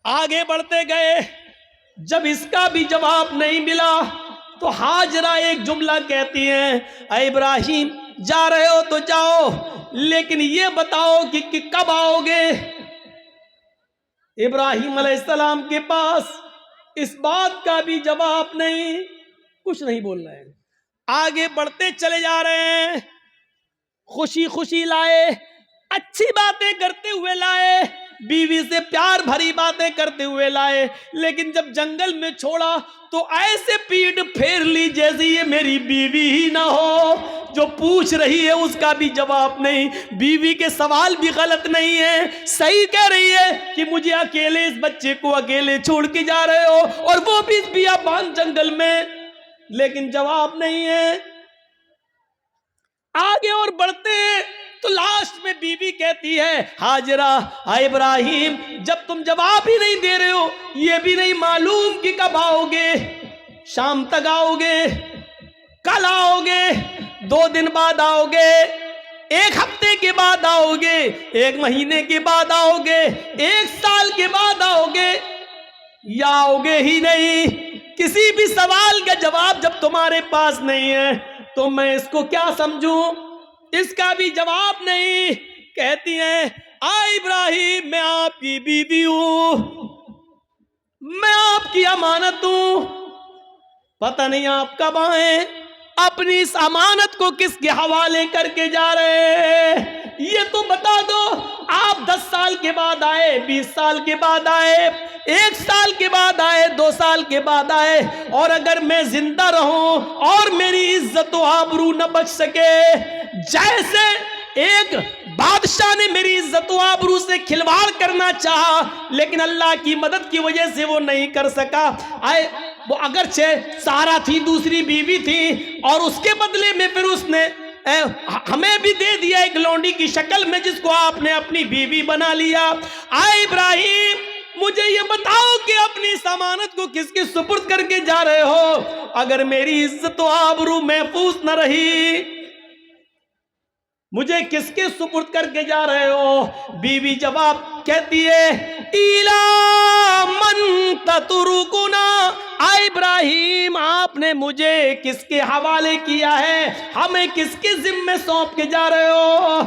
آگے بڑھتے گئے. جب اس کا بھی جواب نہیں ملا تو ہاجرہ ایک جملہ کہتی ہیں, اے ابراہیم جا رہے ہو تو جاؤ, لیکن یہ بتاؤ کہ کب آؤ گے؟ ابراہیم علیہ السلام کے پاس اس بات کا بھی جواب نہیں, کچھ نہیں بول رہے ہیں. آگے بڑھتے چلے جا رہے ہیں, خوشی خوشی لائے, اچھی باتیں کرتے ہوئے لائے, بیوی سے پیار بھری باتیں کرتے ہوئے لائے, لیکن جب جنگل میں چھوڑا تو ایسے پیٹ پھیر لی جیسے یہ میری بیوی ہی نہ ہو. جو پوچھ رہی ہے اس کا بھی جواب نہیں, بیوی کے سوال بھی غلط نہیں ہے, صحیح کہہ رہی ہے کہ مجھے اکیلے اس بچے کو اکیلے چھوڑ کے جا رہے ہو, اور وہ بھی اس بیابان جنگل میں, لیکن جواب نہیں ہے. آگے اور بڑھتے ہیں تو لاسٹ میں بیوی کہتی ہے, ہاجرہ اے ابراہیم جب تم جواب ہی نہیں دے رہے ہو, یہ بھی نہیں معلوم کہ کب آؤ گے, شام تک آؤ گے, کل آؤ گے, 2 دن بعد آؤ گے, 1 ہفتے کے بعد آؤ گے, 1 مہینے کے بعد آؤ گے, 1 سال کے بعد آؤ گے, یا آؤ گے ہی نہیں. کسی بھی سوال کا جواب جب تمہارے پاس نہیں ہے تو میں اس کو کیا سمجھوں؟ اس کا بھی جواب نہیں. کہتی ہیں, اے ابراہیم میں آپ کی بیوی ہوں, میں آپ کی امانت ہوں, پتہ نہیں آپ کب آئیں, اپنی اس امانت کو کس کے حوالے کر کے جا رہے ہیں یہ تو بتا دو. آپ 10 سال کے بعد آئے, 20 سال کے بعد آئے, 1 سال کے بعد آئے, 2 سال کے بعد آئے, اور اگر میں زندہ رہوں اور میری عزت و آبرو نہ بچ سکے, جیسے ایک بادشاہ نے میری عزت و آبرو سے کھلواڑ کرنا چاہا لیکن اللہ کی مدد کی وجہ سے وہ نہیں کر سکا, وہ اگرچہ سارا تھی, دوسری بیوی تھی, اور اس کے بدلے میں پھر اس نے ہمیں بھی دے دیا ایک لونڈی کی شکل میں جس کو آپ نے اپنی بیوی بنا لیا. اے ابراہیم مجھے یہ بتاؤ کہ اپنی ضمانت کو کس کے سپرد کر کے جا رہے ہو؟ اگر میری عزت و آبرو محفوظ نہ رہی, مجھے کس کے سپرد کر کے جا رہے ہو؟ بیوی جواب کہتی ہے, اِلَىٰ مَن تَتْرُكُنَا, اے ابراہیم آپ نے مجھے کس کے حوالے کیا ہے, ہمیں کس کے ذمہ سونپ کے جا رہے ہو؟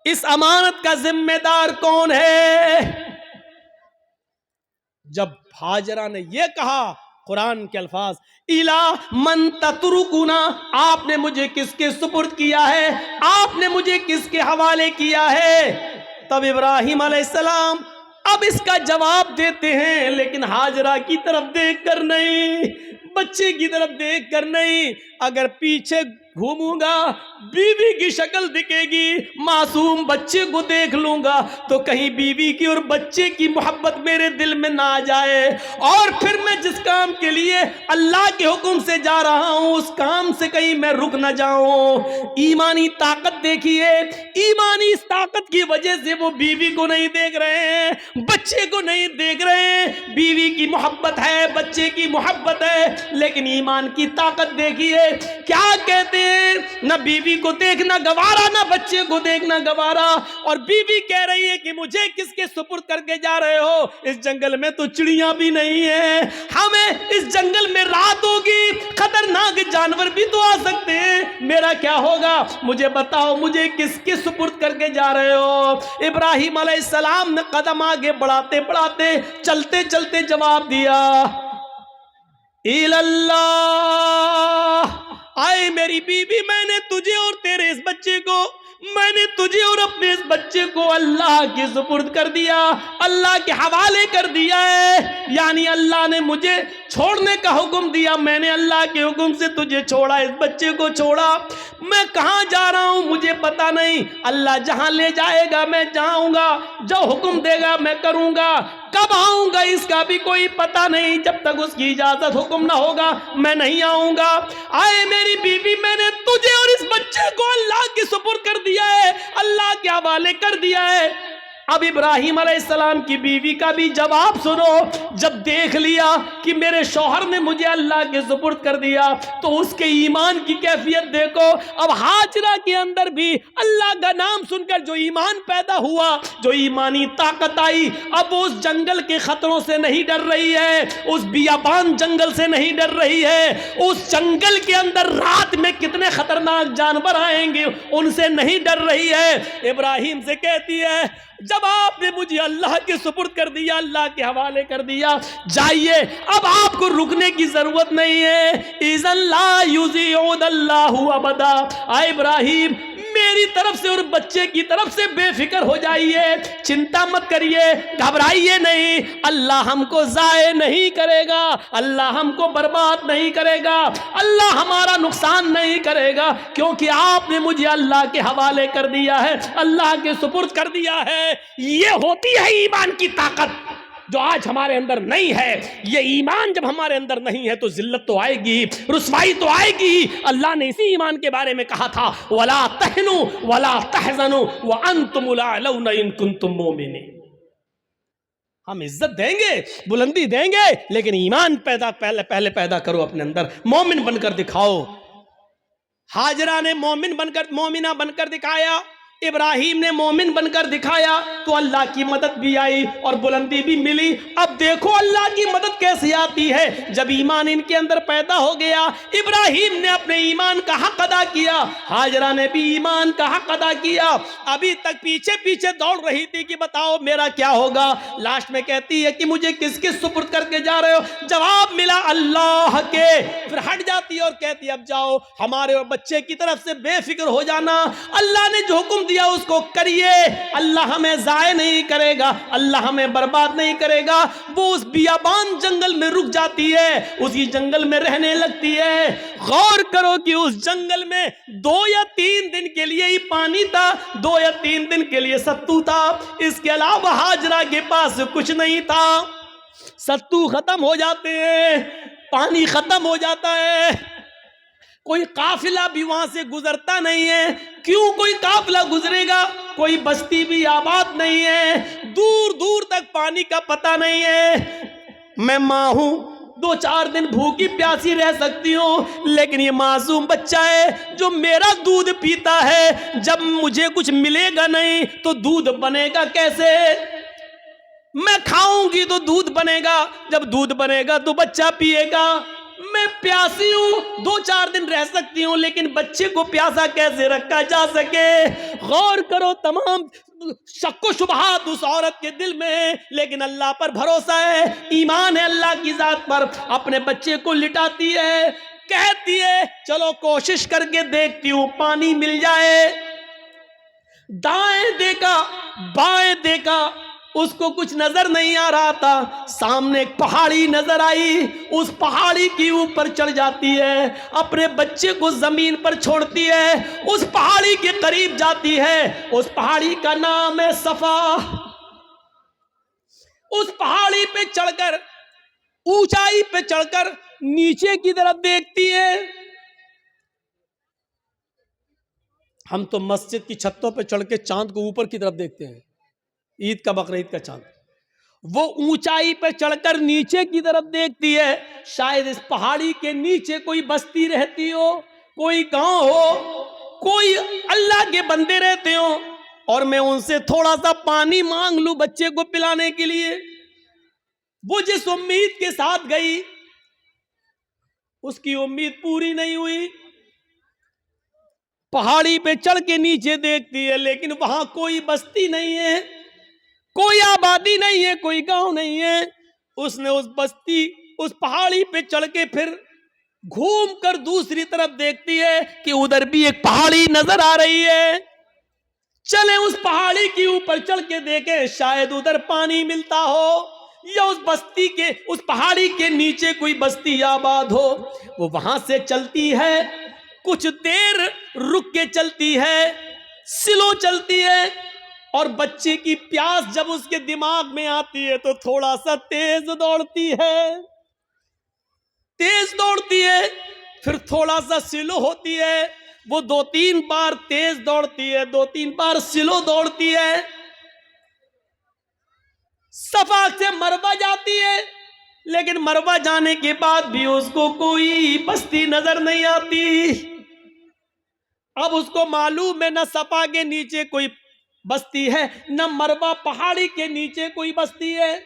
اس امانت کا ذمہ دار کون ہے؟ جب ہاجرہ نے یہ کہا, قرآن کے الفاظ, اِلَىٰ مَن تَتْرُكُنَا, آپ نے مجھے کس کے سپرد کیا ہے, آپ نے مجھے کس کے حوالے کیا ہے, تب ابراہیم علیہ السلام اب اس کا جواب دیتے ہیں, لیکن ہاجرہ کی طرف دیکھ کر نہیں, بچے کی طرف دیکھ کر نہیں. اگر پیچھے گھوموں گا، بیوی کی شکل دکھے گی، معصوم بچے کو دیکھ لوں گا تو کہیں بیوی کی اور بچے کی محبت میرے دل میں نہ آ جائے، اور پھر میں جس کام کے لیے اللہ کے حکم سے جا رہا ہوں اس کام سے کہیں میں رک نہ جاؤں۔ ایمانی طاقت دیکھیے، ایمانی اس طاقت کی وجہ سے وہ بیوی کو نہیں دیکھ رہے ہیں، بچے کو نہیں دیکھ رہے ہیں، بیوی کی محبت ہے، بچے کی محبت ہے، لیکن ایمان کی طاقت دیکھیے کیا کہتے ہیں، نہ بیوی کو دیکھنا گوارا، نہ بچے کو دیکھنا گوارا، اور بیوی کہہ رہی ہے کہ مجھے کس کے سپرد کر کے جا رہے ہو، اس جنگل میں تو چڑیاں بھی نہیں ہیں، ہمیں اس جنگل میں رات ہوگی، خطرناک جانور بھی تو آ سکتے ہیں، میرا کیا ہوگا، مجھے بتاؤ مجھے کس کے سپرد کر کے جا رہے ہو۔ ابراہیم علیہ السلام نے قدم آگے بڑھاتے بڑھاتے چلتے چلتے جواب دیا، اللہ، آئے میری بیوی، میں نے تجھے اور تیرے اس بچے کو، میں نے تجھے اور اپنے اس بچے کو اللہ کے سپرد کر دیا، اللہ کے حوالے کر دیا ہے، یعنی اللہ نے مجھے چھوڑنے کا حکم دیا، میں نے اللہ کے حکم سے تجھے چھوڑا، اس بچے کو چھوڑا، میں کہاں جا رہا ہوں مجھے پتا نہیں، اللہ جہاں لے جائے گا میں جاؤں گا، جو حکم دے گا میں کروں گا، کب آؤں گا اس کا بھی کوئی پتا نہیں، جب تک اس کی اجازت حکم نہ ہوگا میں نہیں آؤں گا۔ آئے میری بیوی، میں نے تجھے اور اس بچے کو اللہ کے سپرد کر دیا ہے، اللہ کے حوالے کر دیا ہے۔ اب ابراہیم علیہ السلام کی بیوی کا بھی جواب سنو، جب دیکھ لیا کہ میرے شوہر نے مجھے اللہ کے سپرد کر دیا تو اس کے ایمان کی کیفیت دیکھو۔ اب ہاجرہ کے اندر بھی اللہ کا نام سن کر جو ایمان پیدا ہوا، جو ایمانی طاقت آئی، اب وہ اس جنگل کے خطروں سے نہیں ڈر رہی ہے، اس بیابان جنگل سے نہیں ڈر رہی ہے، اس جنگل کے اندر رات میں کتنے خطرناک جانور آئیں گے ان سے نہیں ڈر رہی ہے۔ ابراہیم سے کہتی ہے، جب آپ نے مجھے اللہ کے سپرد کر دیا، اللہ کے حوالے کر دیا، جائیے، اب آپ کو رکنے کی ضرورت نہیں ہے۔ اِذَن لَا يُضِيعُ اللَّهُ أَبَدًا، آئے ابراہیم میری طرف سے اور بچے کی طرف سے بے فکر ہو جائیے، چنتا مت کریے، گھبرائیے نہیں، اللہ ہم کو ضائع نہیں کرے گا، اللہ ہم کو برباد نہیں کرے گا، اللہ ہمارا نقصان نہیں کرے گا، کیونکہ آپ نے مجھے اللہ کے حوالے کر دیا ہے، اللہ کے سپرد کر دیا ہے۔ یہ ہوتی ہے ایمان کی طاقت جو آج ہمارے اندر نہیں ہے۔ یہ ایمان جب ہمارے اندر نہیں ہے تو ذلت تو آئے گی، رسوائی تو آئے گی۔ اللہ نے اسی ایمان کے بارے میں کہا تھا، وَلَا تَهِنُوا وَلَا تَحْزَنُوا وَأَنْتُمُ الْأَعْلَوْنَ إِن كُنتُم مُؤْمِنِينَ۔ ہم عزت دیں گے، بلندی دیں گے، لیکن ایمان پہلے پیدا کرو اپنے اندر، مومن بن کر دکھاؤ۔ ہاجرہ نے مومنہ بن کر دکھایا، ابراہیم نے مومن بن کر دکھایا، تو اللہ کی مدد بھی آئی اور بلندی بھی ملی۔ اب دیکھو اللہ کی مدد کیسے آتی ہے، جب ایمان ان کے اندر پیدا ہو گیا، ابراہیم نے اپنے ایمان کا حق ادا کیا، ہاجرہ نے بھی ایمان کا حق ادا کیا۔ ابھی تک پیچھے پیچھے دوڑ رہی تھی کہ بتاؤ میرا کیا ہوگا، لاسٹ میں کہتی ہے کہ مجھے کس کس سپرد کر کے جا رہے ہو، جواب ملا اللہ کے، پھر ہٹ جاتی اور کہتی اب جاؤ ہمارے اور بچے کی طرف سے بے فکر ہو جانا، اللہ نے جو حکم دیا اس کو کریے، اللہ ہمیں ضائع نہیں کرے گا، اللہ ہمیں برباد نہیں کرے گا۔ وہ اس بیابان جنگل میں رک جاتی ہے، اسی جنگل میں رہنے لگتی ہے۔ غور کرو کہ اس جنگل میں 2 یا 3 دن کے لیے ہی پانی تھا، 2 یا 3 دن کے لیے ستو تھا، اس کے علاوہ ہاجرہ کے پاس کچھ نہیں تھا۔ ستو ختم ہو جاتے ہیں، پانی ختم ہو جاتا ہے، کوئی قافلہ بھی وہاں سے گزرتا نہیں ہے۔ کیوں کوئی قافلہ گزرے گا، کوئی بستی بھی آباد نہیں ہے، دور دور تک پانی کا پتہ نہیں ہے۔ میں ماں ہوں، 2-4 دن بھوکی پیاسی رہ سکتی ہوں، لیکن یہ معصوم بچہ ہے جو میرا دودھ پیتا ہے، جب مجھے کچھ ملے گا نہیں تو دودھ بنے گا کیسے؟ میں کھاؤں گی تو دودھ بنے گا، جب دودھ بنے گا تو بچہ پیے گا۔ میں پیاسی ہوں، 2-4 دن رہ سکتی ہوں، لیکن بچے کو پیاسا کیسے رکھا جا سکے؟ غور کرو، تمام شک و شبہات اس عورت کے دل میں ہے، لیکن اللہ پر بھروسہ ہے، ایمان ہے اللہ کی ذات پر۔ اپنے بچے کو لٹاتی ہے، کہتی ہے چلو کوشش کر کے دیکھتی ہوں پانی مل جائے۔ دائیں دیکھا، بائیں دیکھا، اس کو کچھ نظر نہیں آ رہا تھا. سامنے ایک پہاڑی نظر آئی. اس پہاڑی کے اوپر چڑھ جاتی ہے, اپنے بچے کو زمین پر چھوڑتی ہے, اس پہاڑی کے قریب جاتی ہے. اس پہاڑی کا نام ہے صفا. اس پہاڑی پہ چڑھ کر, اونچائی پہ چڑھ کر نیچے کی طرف دیکھتی ہے. ہم تو مسجد کی چھتوں پہ چڑھ کے چاند کو اوپر کی طرف دیکھتے ہیں, عید کا بقرعید کا چاند. وہ اونچائی پہ چڑھ کر نیچے کی طرف دیکھتی ہے. شاید اس پہاڑی کے نیچے کوئی بستی رہتی ہو, کوئی گاؤں ہو, کوئی اللہ کے بندے رہتے ہو, اور میں ان سے تھوڑا سا پانی مانگ لوں بچے کو پلانے کے لیے. وہ جس امید کے ساتھ گئی, اس کی امید پوری نہیں ہوئی. پہاڑی پہ چڑھ کے نیچے دیکھتی ہے, لیکن وہاں کوئی بستی نہیں ہے, کوئی آبادی نہیں ہے, کوئی گاؤں نہیں ہے. اس نے اس بستی, اس پہاڑی پہ چڑھ کے پھر گھوم کر دوسری طرف دیکھتی ہے کہ ادھر بھی ایک پہاڑی نظر آ رہی ہے. چلیں اس پہاڑی کے اوپر چڑھ کے دیکھیں, شاید ادھر پانی ملتا ہو, یا اس بستی کے, اس پہاڑی کے نیچے کوئی بستی آباد ہو. وہ وہاں سے چلتی ہے, کچھ دیر رک کے چلتی ہے, سلو چلتی ہے, اور بچے کی پیاس جب اس کے دماغ میں آتی ہے تو تھوڑا سا تیز دوڑتی ہے, تیز دوڑتی ہے, پھر تھوڑا سا سلو ہوتی ہے. وہ 2-3 بار تیز دوڑتی ہے, 2-3 بار سلو دوڑتی ہے. صفا سے مروہ جاتی ہے, لیکن مروہ جانے کے بعد بھی اس کو کوئی بستی نظر نہیں آتی. اب اس کو معلوم ہے نہ صفا کے نیچے کوئی بستی ہے, نہ مروہ پہاڑی کے نیچے کوئی بستی ہے.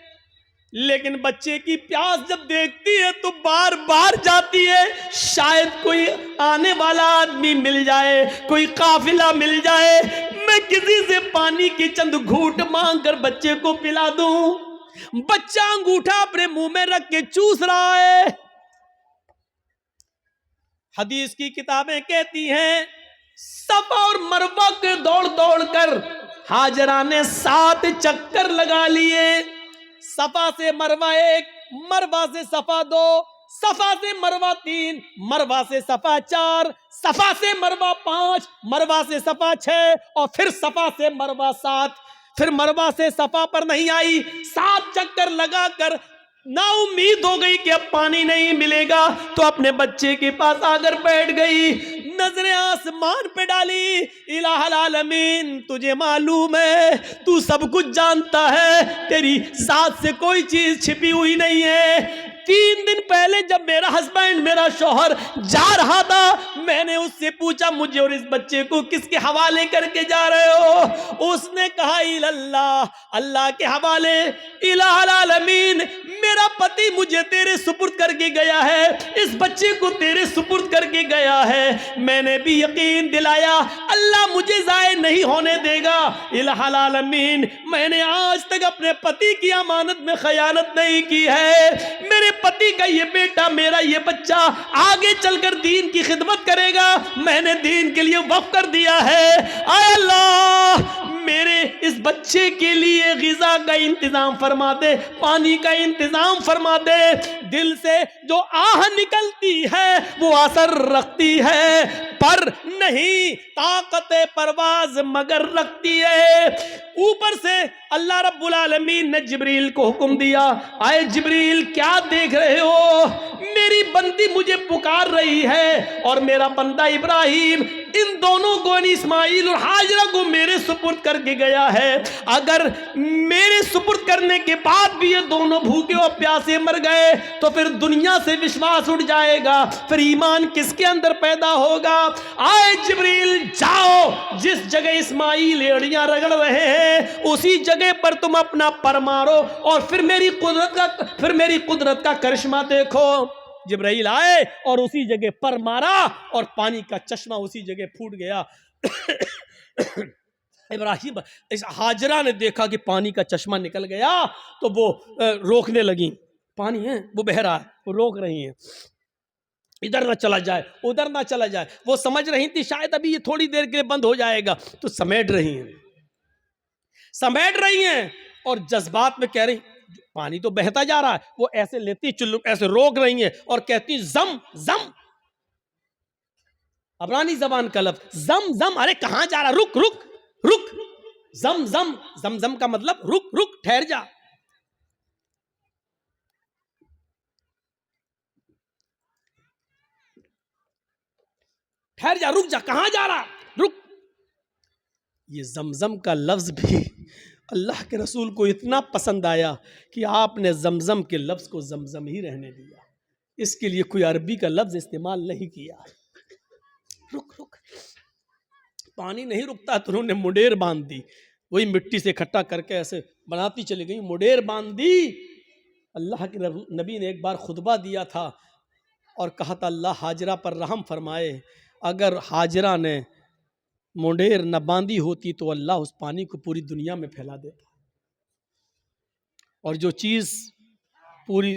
لیکن بچے کی پیاس جب دیکھتی ہے تو بار بار جاتی ہے, شاید کوئی آنے والا آدمی مل جائے, کوئی قافلہ مل جائے, میں کسی سے پانی کی چند گھونٹ مانگ کر بچے کو پلا دوں. بچہ انگوٹھا اپنے منہ میں رکھ کے چوس رہا ہے. حدیث کی کتابیں کہتی ہیں صفا اور مروہ کے دوڑ دوڑ کر ہاجرہ نے 7 چکر لگا لیے. صفا سے مروہ 1, مروہ سے صفا 2, صفا سے مروہ 3, مروہ سے صفا 4, صفا سے مروہ 5, مروہ سے صفا 6, اور پھر صفا سے مروہ 7. پھر مروہ سے صفا پر نہیں آئی, 7 چکر لگا کر نا امید ہو گئی کہ اب پانی نہیں ملے گا, تو اپنے بچے کے پاس آ کر بیٹھ گئی, نظریں آسمان پہ ڈالی. الہ العالمین, تجھے معلوم ہے, تو سب کچھ جانتا ہے, تیری ذات سے کوئی چیز چھپی ہوئی نہیں ہے. 3 دن پہلے جب میرا ہسبینڈ, میرا شوہر جا رہا تھا, میں نے اس سے پوچھا مجھے اور اس بچے کو کس کے حوالے کر کے جا رہے ہو؟ اس نے کہا اللہ, اللہ کے حوالے. الہ العالمین, میرا پتی مجھے تیرے سپرد کر کے گیا ہے, اس بچے کو تیرے سپرد کر کے گیا ہے. میں نے بھی یقین دلایا اللہ مجھے ضائع نہیں ہونے دے گا. الہ العالمین, میں نے آج تک اپنے پتی کی امانت میں خیانت نہیں کی ہے. میرے پتی کا یہ بیٹا, میرا یہ بچہ آگے چل کر دین کی خدمت کرے گا, میں نے دین کے لیے وقف کر دیا ہے. اے اللہ, میرے اس بچے کے لیے غذا کا انتظام فرما دے, پانی کا انتظام فرما دے. دل سے جو آہ نکلتی ہے وہ اثر رکھتی ہے, پر نہیں طاقت پرواز مگر رکھتی ہے. اوپر سے اللہ رب العالمین نے جبریل کو حکم دیا, اے جبریل کیا دیکھ رہے ہو؟ میری بندی مجھے پکار رہی ہے, اور میرا بندہ ابراہیم ان دونوں کو, اسماعیل اور ہاجرہ کو میرے سپرد کر کے گیا ہے. اگر میرے سپرد کرنے کے بعد بھی یہ دونوں بھوکے اور پیاسے مر گئے تو پھر دنیا سے وشواس اٹھ جائے گا, پھر ایمان کس کے اندر پیدا ہوگا؟ آئے جبریل, جاؤ, جس جگہ اسماعیل ایڑیاں رگڑ رہے ہیں اسی جگہ پر تم اپنا پر مارو, اور پھر میری قدرت کا کرشمہ دیکھو. جبرائیل آئے اور اسی جگہ پر مارا, اور پانی کا چشمہ اسی جگہ پھوٹ گیا. ابراہیم, ہاجرہ نے دیکھا کہ پانی کا چشمہ نکل گیا تو وہ روکنے لگیں. پانی ہے وہ بہہ رہا ہے, وہ روک رہی ہیں, ادھر نہ چلا جائے, ادھر نہ چلا جائے. وہ سمجھ رہی تھی شاید ابھی یہ تھوڑی دیر کے لیے بند ہو جائے گا, تو سمیٹ رہی ہیں. اور جذبات میں کہہ رہی پانی تو بہتا جا رہا ہے، وہ ایسے لیتی چلو ایسے روک رہی ہیں اور کہتی زم زم، عبرانی زبان کا لفظ زم زم، ارے کہاں جا رہا، رک رک رک، زم زم، زم زم کا مطلب رک رک، ٹھہر جا، ٹھہر جا، رک جا، کہاں جا رہا، رک۔ یہ زمزم کا لفظ بھی اللہ کے رسول کو اتنا پسند آیا کہ آپ نے زمزم کے لفظ کو زمزم ہی رہنے دیا، اس کے لیے کوئی عربی کا لفظ استعمال نہیں کیا۔ رک رک، پانی نہیں رکتا تو انہوں نے مڈیر باندھ دی، وہی مٹی سے اکٹھا کر کے ایسے بناتی چلی گئی، مڈیر باندھ دی۔ اللہ کے نبی نے ایک بار خطبہ دیا تھا اور کہا تھا اللہ ہاجرہ پر رحم فرمائے، اگر ہاجرہ نے مڈیر نہ باندھی ہوتی تو اللہ اس پانی کو پوری دنیا میں پھیلا دیتا، اور جو چیز پوری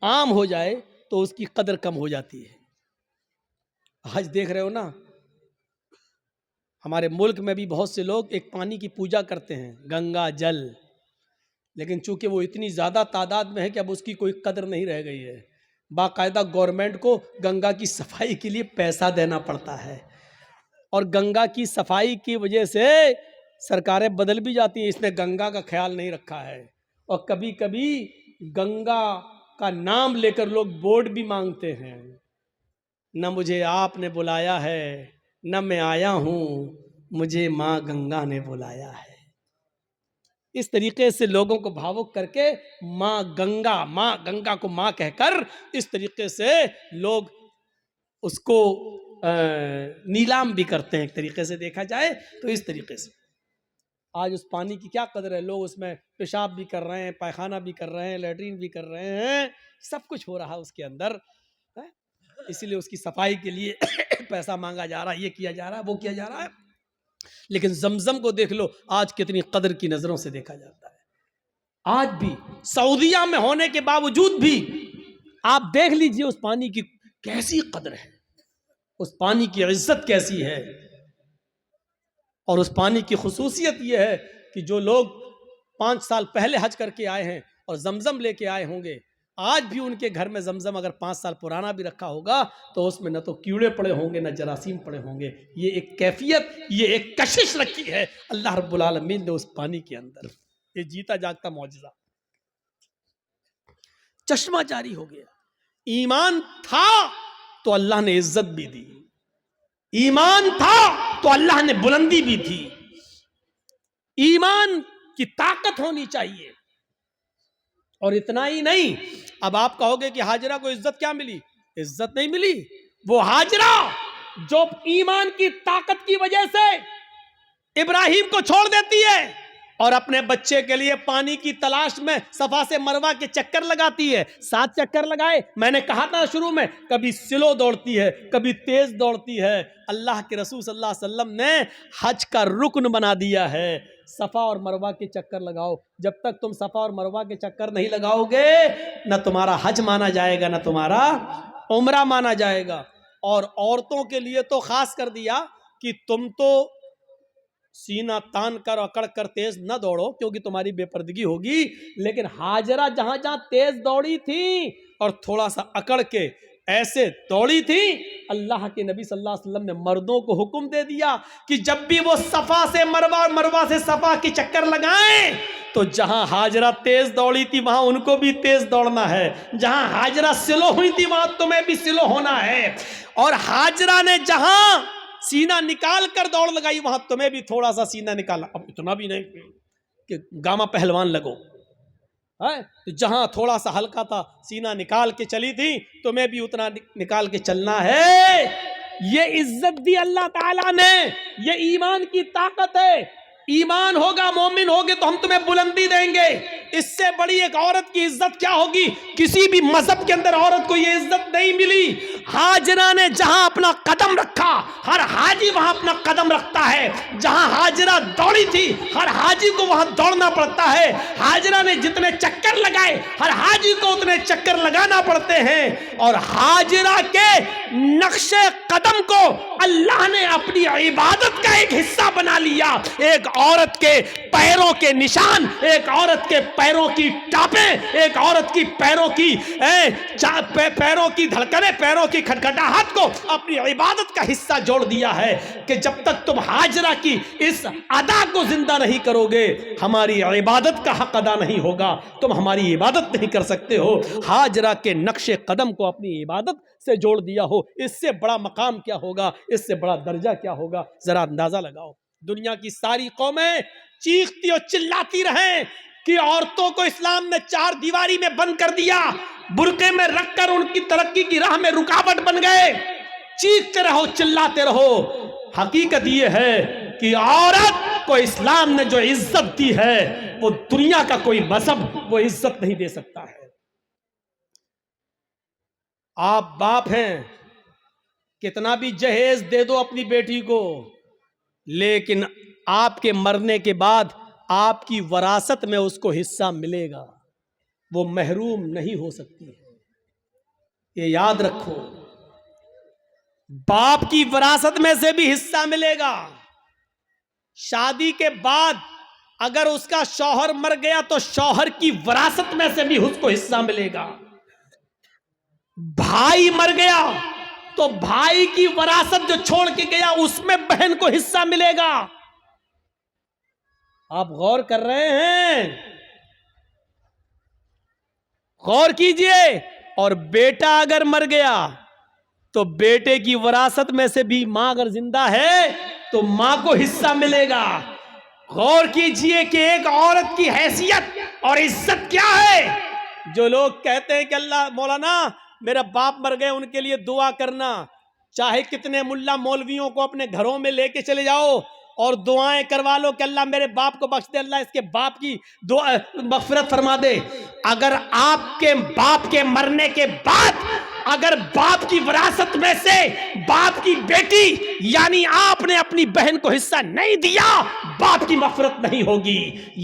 عام ہو جائے تو اس کی قدر کم ہو جاتی ہے۔ آج دیکھ رہے ہو نا، ہمارے ملک میں بھی بہت سے لوگ ایک پانی کی پوجا کرتے ہیں، گنگا جل، لیکن چونکہ وہ اتنی زیادہ تعداد میں ہے کہ اب اس کی کوئی قدر نہیں رہ گئی ہے۔ باقاعدہ گورنمنٹ کو گنگا کی صفائی کے لیے پیسہ دینا پڑتا ہے، اور گنگا کی صفائی کی وجہ سے سرکاریں بدل بھی جاتی ہیں، اس نے گنگا کا خیال نہیں رکھا ہے، اور کبھی کبھی گنگا کا نام لے کر لوگ بورڈ بھی مانگتے ہیں، نہ مجھے آپ نے بلایا ہے نہ میں آیا ہوں، مجھے ماں گنگا نے بلایا ہے۔ اس طریقے سے لوگوں کو بھاوک کر کے ماں گنگا کو ماں کہہ کر اس طریقے سے لوگ اس کو نیلام بھی کرتے ہیں، ایک طریقے سے دیکھا جائے تو اس طریقے سے۔ آج اس پانی کی کیا قدر ہے، لوگ اس میں پیشاب بھی کر رہے ہیں، پائخانہ بھی کر رہے ہیں، لیٹرین بھی کر رہے ہیں، سب کچھ ہو رہا ہے اس کے اندر، اسی لیے اس کی صفائی کے لیے پیسہ مانگا جا رہا ہے، یہ کیا جا رہا ہے، وہ کیا جا رہا ہے۔ لیکن زمزم کو دیکھ لو، آج کتنی قدر کی نظروں سے دیکھا جاتا ہے۔ آج بھی سعودیہ میں ہونے کے باوجود بھی آپ دیکھ لیجئے اس پانی کی کیسی قدر ہے، اس پانی کی عزت کیسی ہے، اور اس پانی کی خصوصیت یہ ہے کہ جو لوگ 5 سال پہلے حج کر کے آئے ہیں اور زمزم لے کے آئے ہوں گے، آج بھی ان کے گھر میں زمزم اگر 5 سال پرانا بھی رکھا ہوگا تو اس میں نہ تو کیڑے پڑے ہوں گے نہ جراثیم پڑے ہوں گے۔ یہ ایک کیفیت، یہ ایک کشش رکھی ہے اللہ رب العالمین نے اس پانی کے اندر، یہ جیتا جاگتا معجزہ، چشمہ جاری ہو گیا۔ ایمان تھا تو اللہ نے عزت بھی دی، ایمان تھا تو اللہ نے بلندی بھی تھی۔ ایمان کی طاقت ہونی چاہیے، اور اتنا ہی نہیں، اب آپ کہو گے کہ ہاجرہ کو عزت کیا ملی؟ عزت نہیں ملی، وہ ہاجرہ جو ایمان کی طاقت کی وجہ سے ابراہیم کو چھوڑ دیتی ہے اور اپنے بچے کے لیے پانی کی تلاش میں صفا سے مروہ کے چکر لگاتی ہے، 7 چکر لگائے، میں نے کہا تھا شروع میں، کبھی سلو دوڑتی ہے کبھی تیز دوڑتی ہے۔ اللہ کے رسول صلی اللہ علیہ وسلم نے حج کا رکن بنا دیا ہے، صفا اور مروہ کے چکر لگاؤ۔ جب تک تم صفا اور مروہ کے چکر نہیں لگاؤ گے، نہ تمہارا حج مانا جائے گا نہ تمہارا عمرہ مانا جائے گا۔ اور عورتوں کے لیے تو خاص کر دیا کہ تم تو سینہ تان کر اکڑ کر تیز نہ دوڑو کیونکہ تمہاری بے پردگی ہوگی، لیکن ہاجرہ جہاں جہاں تیز دوڑی تھی اور تھوڑا سا اکڑ کے ایسے دوڑی تھی، اللہ کے نبی صلی اللہ علیہ وسلم نے مردوں کو حکم دے دیا کہ جب بھی وہ صفا سے مروہ اور مروہ سے صفا کی چکر لگائیں تو جہاں ہاجرہ تیز دوڑی تھی وہاں ان کو بھی تیز دوڑنا ہے، جہاں ہاجرہ سلو ہوئی تھی وہاں تمہیں بھی سلو ہونا ہے، اور ہاجرہ نے جہاں سینہ نکال کر دوڑ لگائی وہاں تمہیں بھی تھوڑا سا سینہ نکالا، اب اتنا بھی نہیں کہ گاما پہلوان لگو، جہاں تھوڑا سا ہلکا تھا سینہ نکال کے چلی تھی تمہیں بھی اتنا نکال کے چلنا ہے۔ یہ عزت دی اللہ تعالیٰ نے، یہ ایمان کی طاقت ہے۔ ایمان ہوگا، مومن ہوگے تو ہم تمہیں بلندی دیں گے۔ اس سے بڑی ایک عورت کی عزت کیا ہوگی؟ کسی بھی مذہب کے اندر عورت کو یہ عزت نہیں ملی۔ ہاجرہ نے جہاں اپنا قدم رکھا، ہر حاجی وہاں اپنا قدم رکھتا ہے۔ جہاں ہاجرہ دوڑی تھی ہر حاجی کو وہاں دوڑنا پڑتا ہے۔ ہاجرہ نے جتنے چکر لگائے جائے, ہر حاجی کو اتنے چکر لگانا پڑتے ہیں. اور حاجرہ کے نقش قدم کو اللہ نے اپنی عبادت کا ایک حصہ بنا لیا. ایک عورت کے پیروں کے نشان, ایک عورت کے پیروں کی ٹاپیں, ایک عورت کی پیروں کی دھڑکنیں, پیروں کی کھٹکھٹاہٹ کو اپنی عبادت کا حصہ جوڑ دیا ہے کہ جب تک تم حاجرہ کی اس ادا کو زندہ نہیں کرو گے, ہماری عبادت کا حق ادا نہیں ہوگا, تم ہماری عبادت نہیں کر سکتے ہو. حاجرہ کے نقش قدم کو اپنی عبادت سے جوڑ دیا ہو, اس سے بڑا مقام کیا ہوگا, اس سے بڑا درجہ کیا ہوگا, ذرا اندازہ لگاؤ. دنیا کی ساری قومیں چیختی اور چلاتی رہیں کہ عورتوں کو اسلام نے چار دیواری میں بند کر دیا, برقعے میں رکھ کر ان کی ترقی کی راہ میں رکاوٹ بن گئے. چیختے رہو, چلاتے رہو. حقیقت یہ ہے کہ عورت کو اسلام نے جو عزت دی ہے وہ دنیا کا کوئی مذہب وہ عزت نہیں دے سکتا ہے. آپ باپ ہیں, کتنا بھی جہیز دے دو اپنی بیٹی کو, لیکن آپ کے مرنے کے بعد آپ کی وراثت میں اس کو حصہ ملے گا, وہ محروم نہیں ہو سکتی ہے. یہ یاد رکھو, باپ کی وراثت میں سے بھی حصہ ملے گا. شادی کے بعد اگر اس کا شوہر مر گیا تو شوہر کی وراثت میں سے بھی اس کو حصہ ملے گا. بھائی مر گیا تو بھائی کی وراثت جو چھوڑ کے گیا اس میں بہن کو حصہ ملے گا. آپ غور کر رہے ہیں؟ غور کیجئے. اور بیٹا اگر مر گیا تو بیٹے کی وراثت میں سے بھی ماں اگر زندہ ہے تو ماں کو حصہ ملے گا. غور کیجئے کہ ایک عورت کی حیثیت اور عزت کیا ہے. جو لوگ کہتے ہیں کہ اللہ مولانا میرا باپ مر گئے ان کے لیے دعا کرنا, چاہے کتنے ملا مولویوں کو اپنے گھروں میں لے کے چلے جاؤ اور دعائیں کروا لو کہ اللہ میرے باپ کو بخش دے, اللہ اس کے باپ کی دعا مغفرت فرما دے. اگر آپ کے باپ کے مرنے کے بعد اگر باپ کی وراثت میں سے باپ کی بیٹی یعنی آپ نے اپنی بہن کو حصہ نہیں دیا, باپ کی مغفرت نہیں ہوگی.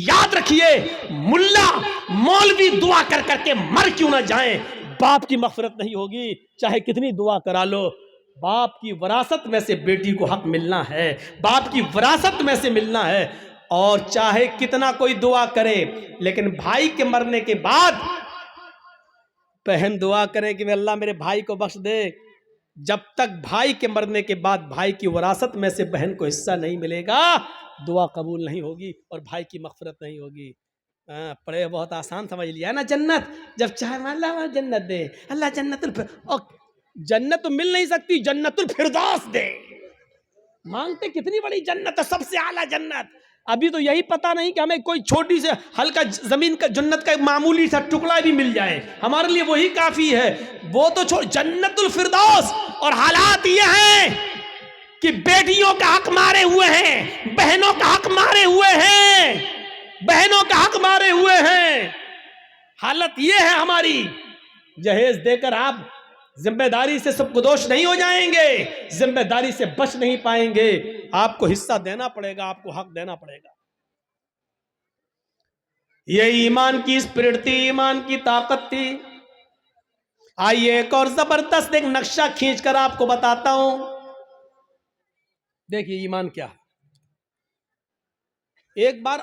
یاد رکھیے, ملا مولوی دعا کر کر کے مر کیوں نہ جائیں, باپ کی مغفرت نہیں ہوگی چاہے کتنی دعا کرا لو. باپ کی وراثت میں سے بیٹی کو حق ملنا ہے, باپ کی وراثت میں سے ملنا ہے. اور چاہے کتنا کوئی دعا کرے, لیکن بھائی کے مرنے کے بعد بہن دعا کرے کہ اللہ میرے بھائی کو بخش دے, جب تک بھائی کے مرنے کے بعد بھائی کی وراثت میں سے بہن کو حصہ نہیں ملے گا دعا قبول نہیں ہوگی اور بھائی کی مغفرت نہیں ہوگی. پڑھے بہت آسان سمجھ لیا ہے نا, جنت جب چاہے اللہ جنت دے, اللہ جنت تو مل نہیں سکتی, جنت الفردوس دے. مانگتے کتنی بڑی جنت ہے, سب سے اعلیٰ جنت. ابھی تو یہی پتا نہیں کہ ہمیں کوئی چھوٹی سے ہلکا زمین کا جنت کا ایک معمولی سا ٹکڑا بھی مل جائے, ہمارے لیے وہی کافی ہے. وہ تو جنت الفردوس. اور حالات یہ ہیں کہ بیٹیوں کا حق مارے ہوئے ہیں, بہنوں کا حق مارے ہوئے ہیں, بہنوں کا حق مارے ہوئے ہیں. حالت یہ ہے ہماری. جہیز دے کر آپ ذمہ داری سے سب دوش نہیں ہو جائیں گے, ذمہ داری سے بچ نہیں پائیں گے. آپ کو حصہ دینا پڑے گا, آپ کو حق دینا پڑے گا. یہ ایمان کی اسپرٹ تھی, ایمان کی طاقت تھی. آئیے ایک اور زبردست ایک نقشہ کھینچ کر آپ کو بتاتا ہوں. دیکھیے ایمان کیا ہے. ایک بار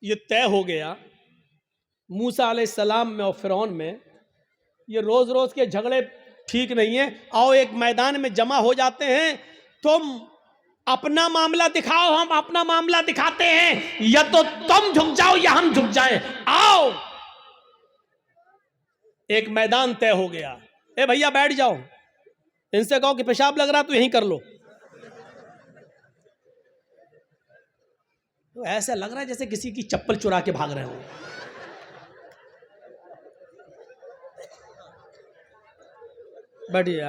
یہ طے ہو گیا موسیٰ علیہ السلام میں اور فرعون میں, یہ روز روز کے جھگڑے ٹھیک نہیں ہیں, آؤ ایک میدان میں جمع ہو جاتے ہیں, تم اپنا معاملہ دکھاؤ, ہم اپنا معاملہ دکھاتے ہیں, یا تو تم جھک جاؤ یا ہم جھک جائیں. آؤ. ایک میدان طے ہو گیا. اے بھیا بیٹھ جاؤ, ان سے کہو کہ پیشاب لگ رہا تو یہیں کر لو. تو ایسا لگ رہا ہے جیسے کسی کی چپل چرا کے بھاگ رہے ہوں. بیٹھیے.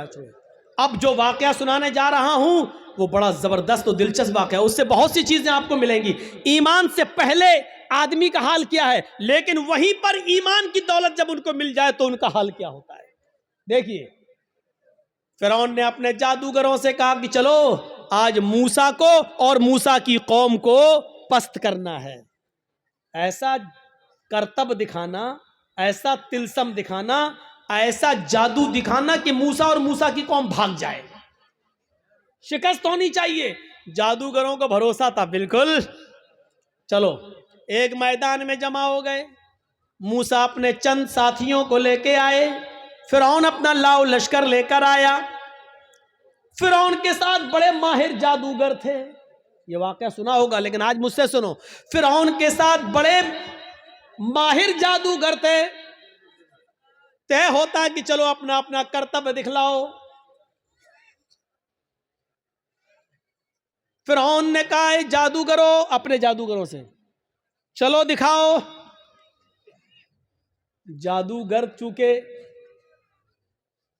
اب جو واقعہ سنانے جا رہا ہوں وہ بڑا زبردست و دلچسپ واقعہ ہے, اس سے بہت سی چیزیں آپ کو ملیں گی. ایمان سے پہلے آدمی کا حال کیا ہے, لیکن وہیں پر ایمان کی دولت جب ان کو مل جائے تو ان کا حال کیا ہوتا ہے. دیکھیے, فرعون نے اپنے جادوگروں سے کہا کہ چلو آج موسیٰ کو اور موسیٰ کی قوم کو پست کرنا ہے. ایسا کرتب دکھانا ایسا تلسم دکھانا، ایسا جادو دکھانا کہ موسیٰ اور موسیٰ کی قوم بھاگ جائے. شکست ہونی چاہیے. جادوگروں کو بھروسہ تھا بالکل. چلو ایک میدان میں جمع ہو گئے. موسیٰ اپنے چند ساتھیوں کو لے کے آئے. فرعون اپنا لاؤ لشکر لے کر آیا. فرعون کے ساتھ بڑے ماہر جادوگر تھے. یہ واقعہ سنا ہوگا لیکن آج مجھ سے سنو. فرعون کے ساتھ بڑے ماہر جادوگر تھے. طے ہوتا ہے کہ چلو اپنا اپنا کرتب دکھلاؤ. فرعون نے کہا اے جادوگروں، اپنے جادوگروں سے چلو دکھاؤ. جادوگر چونکہ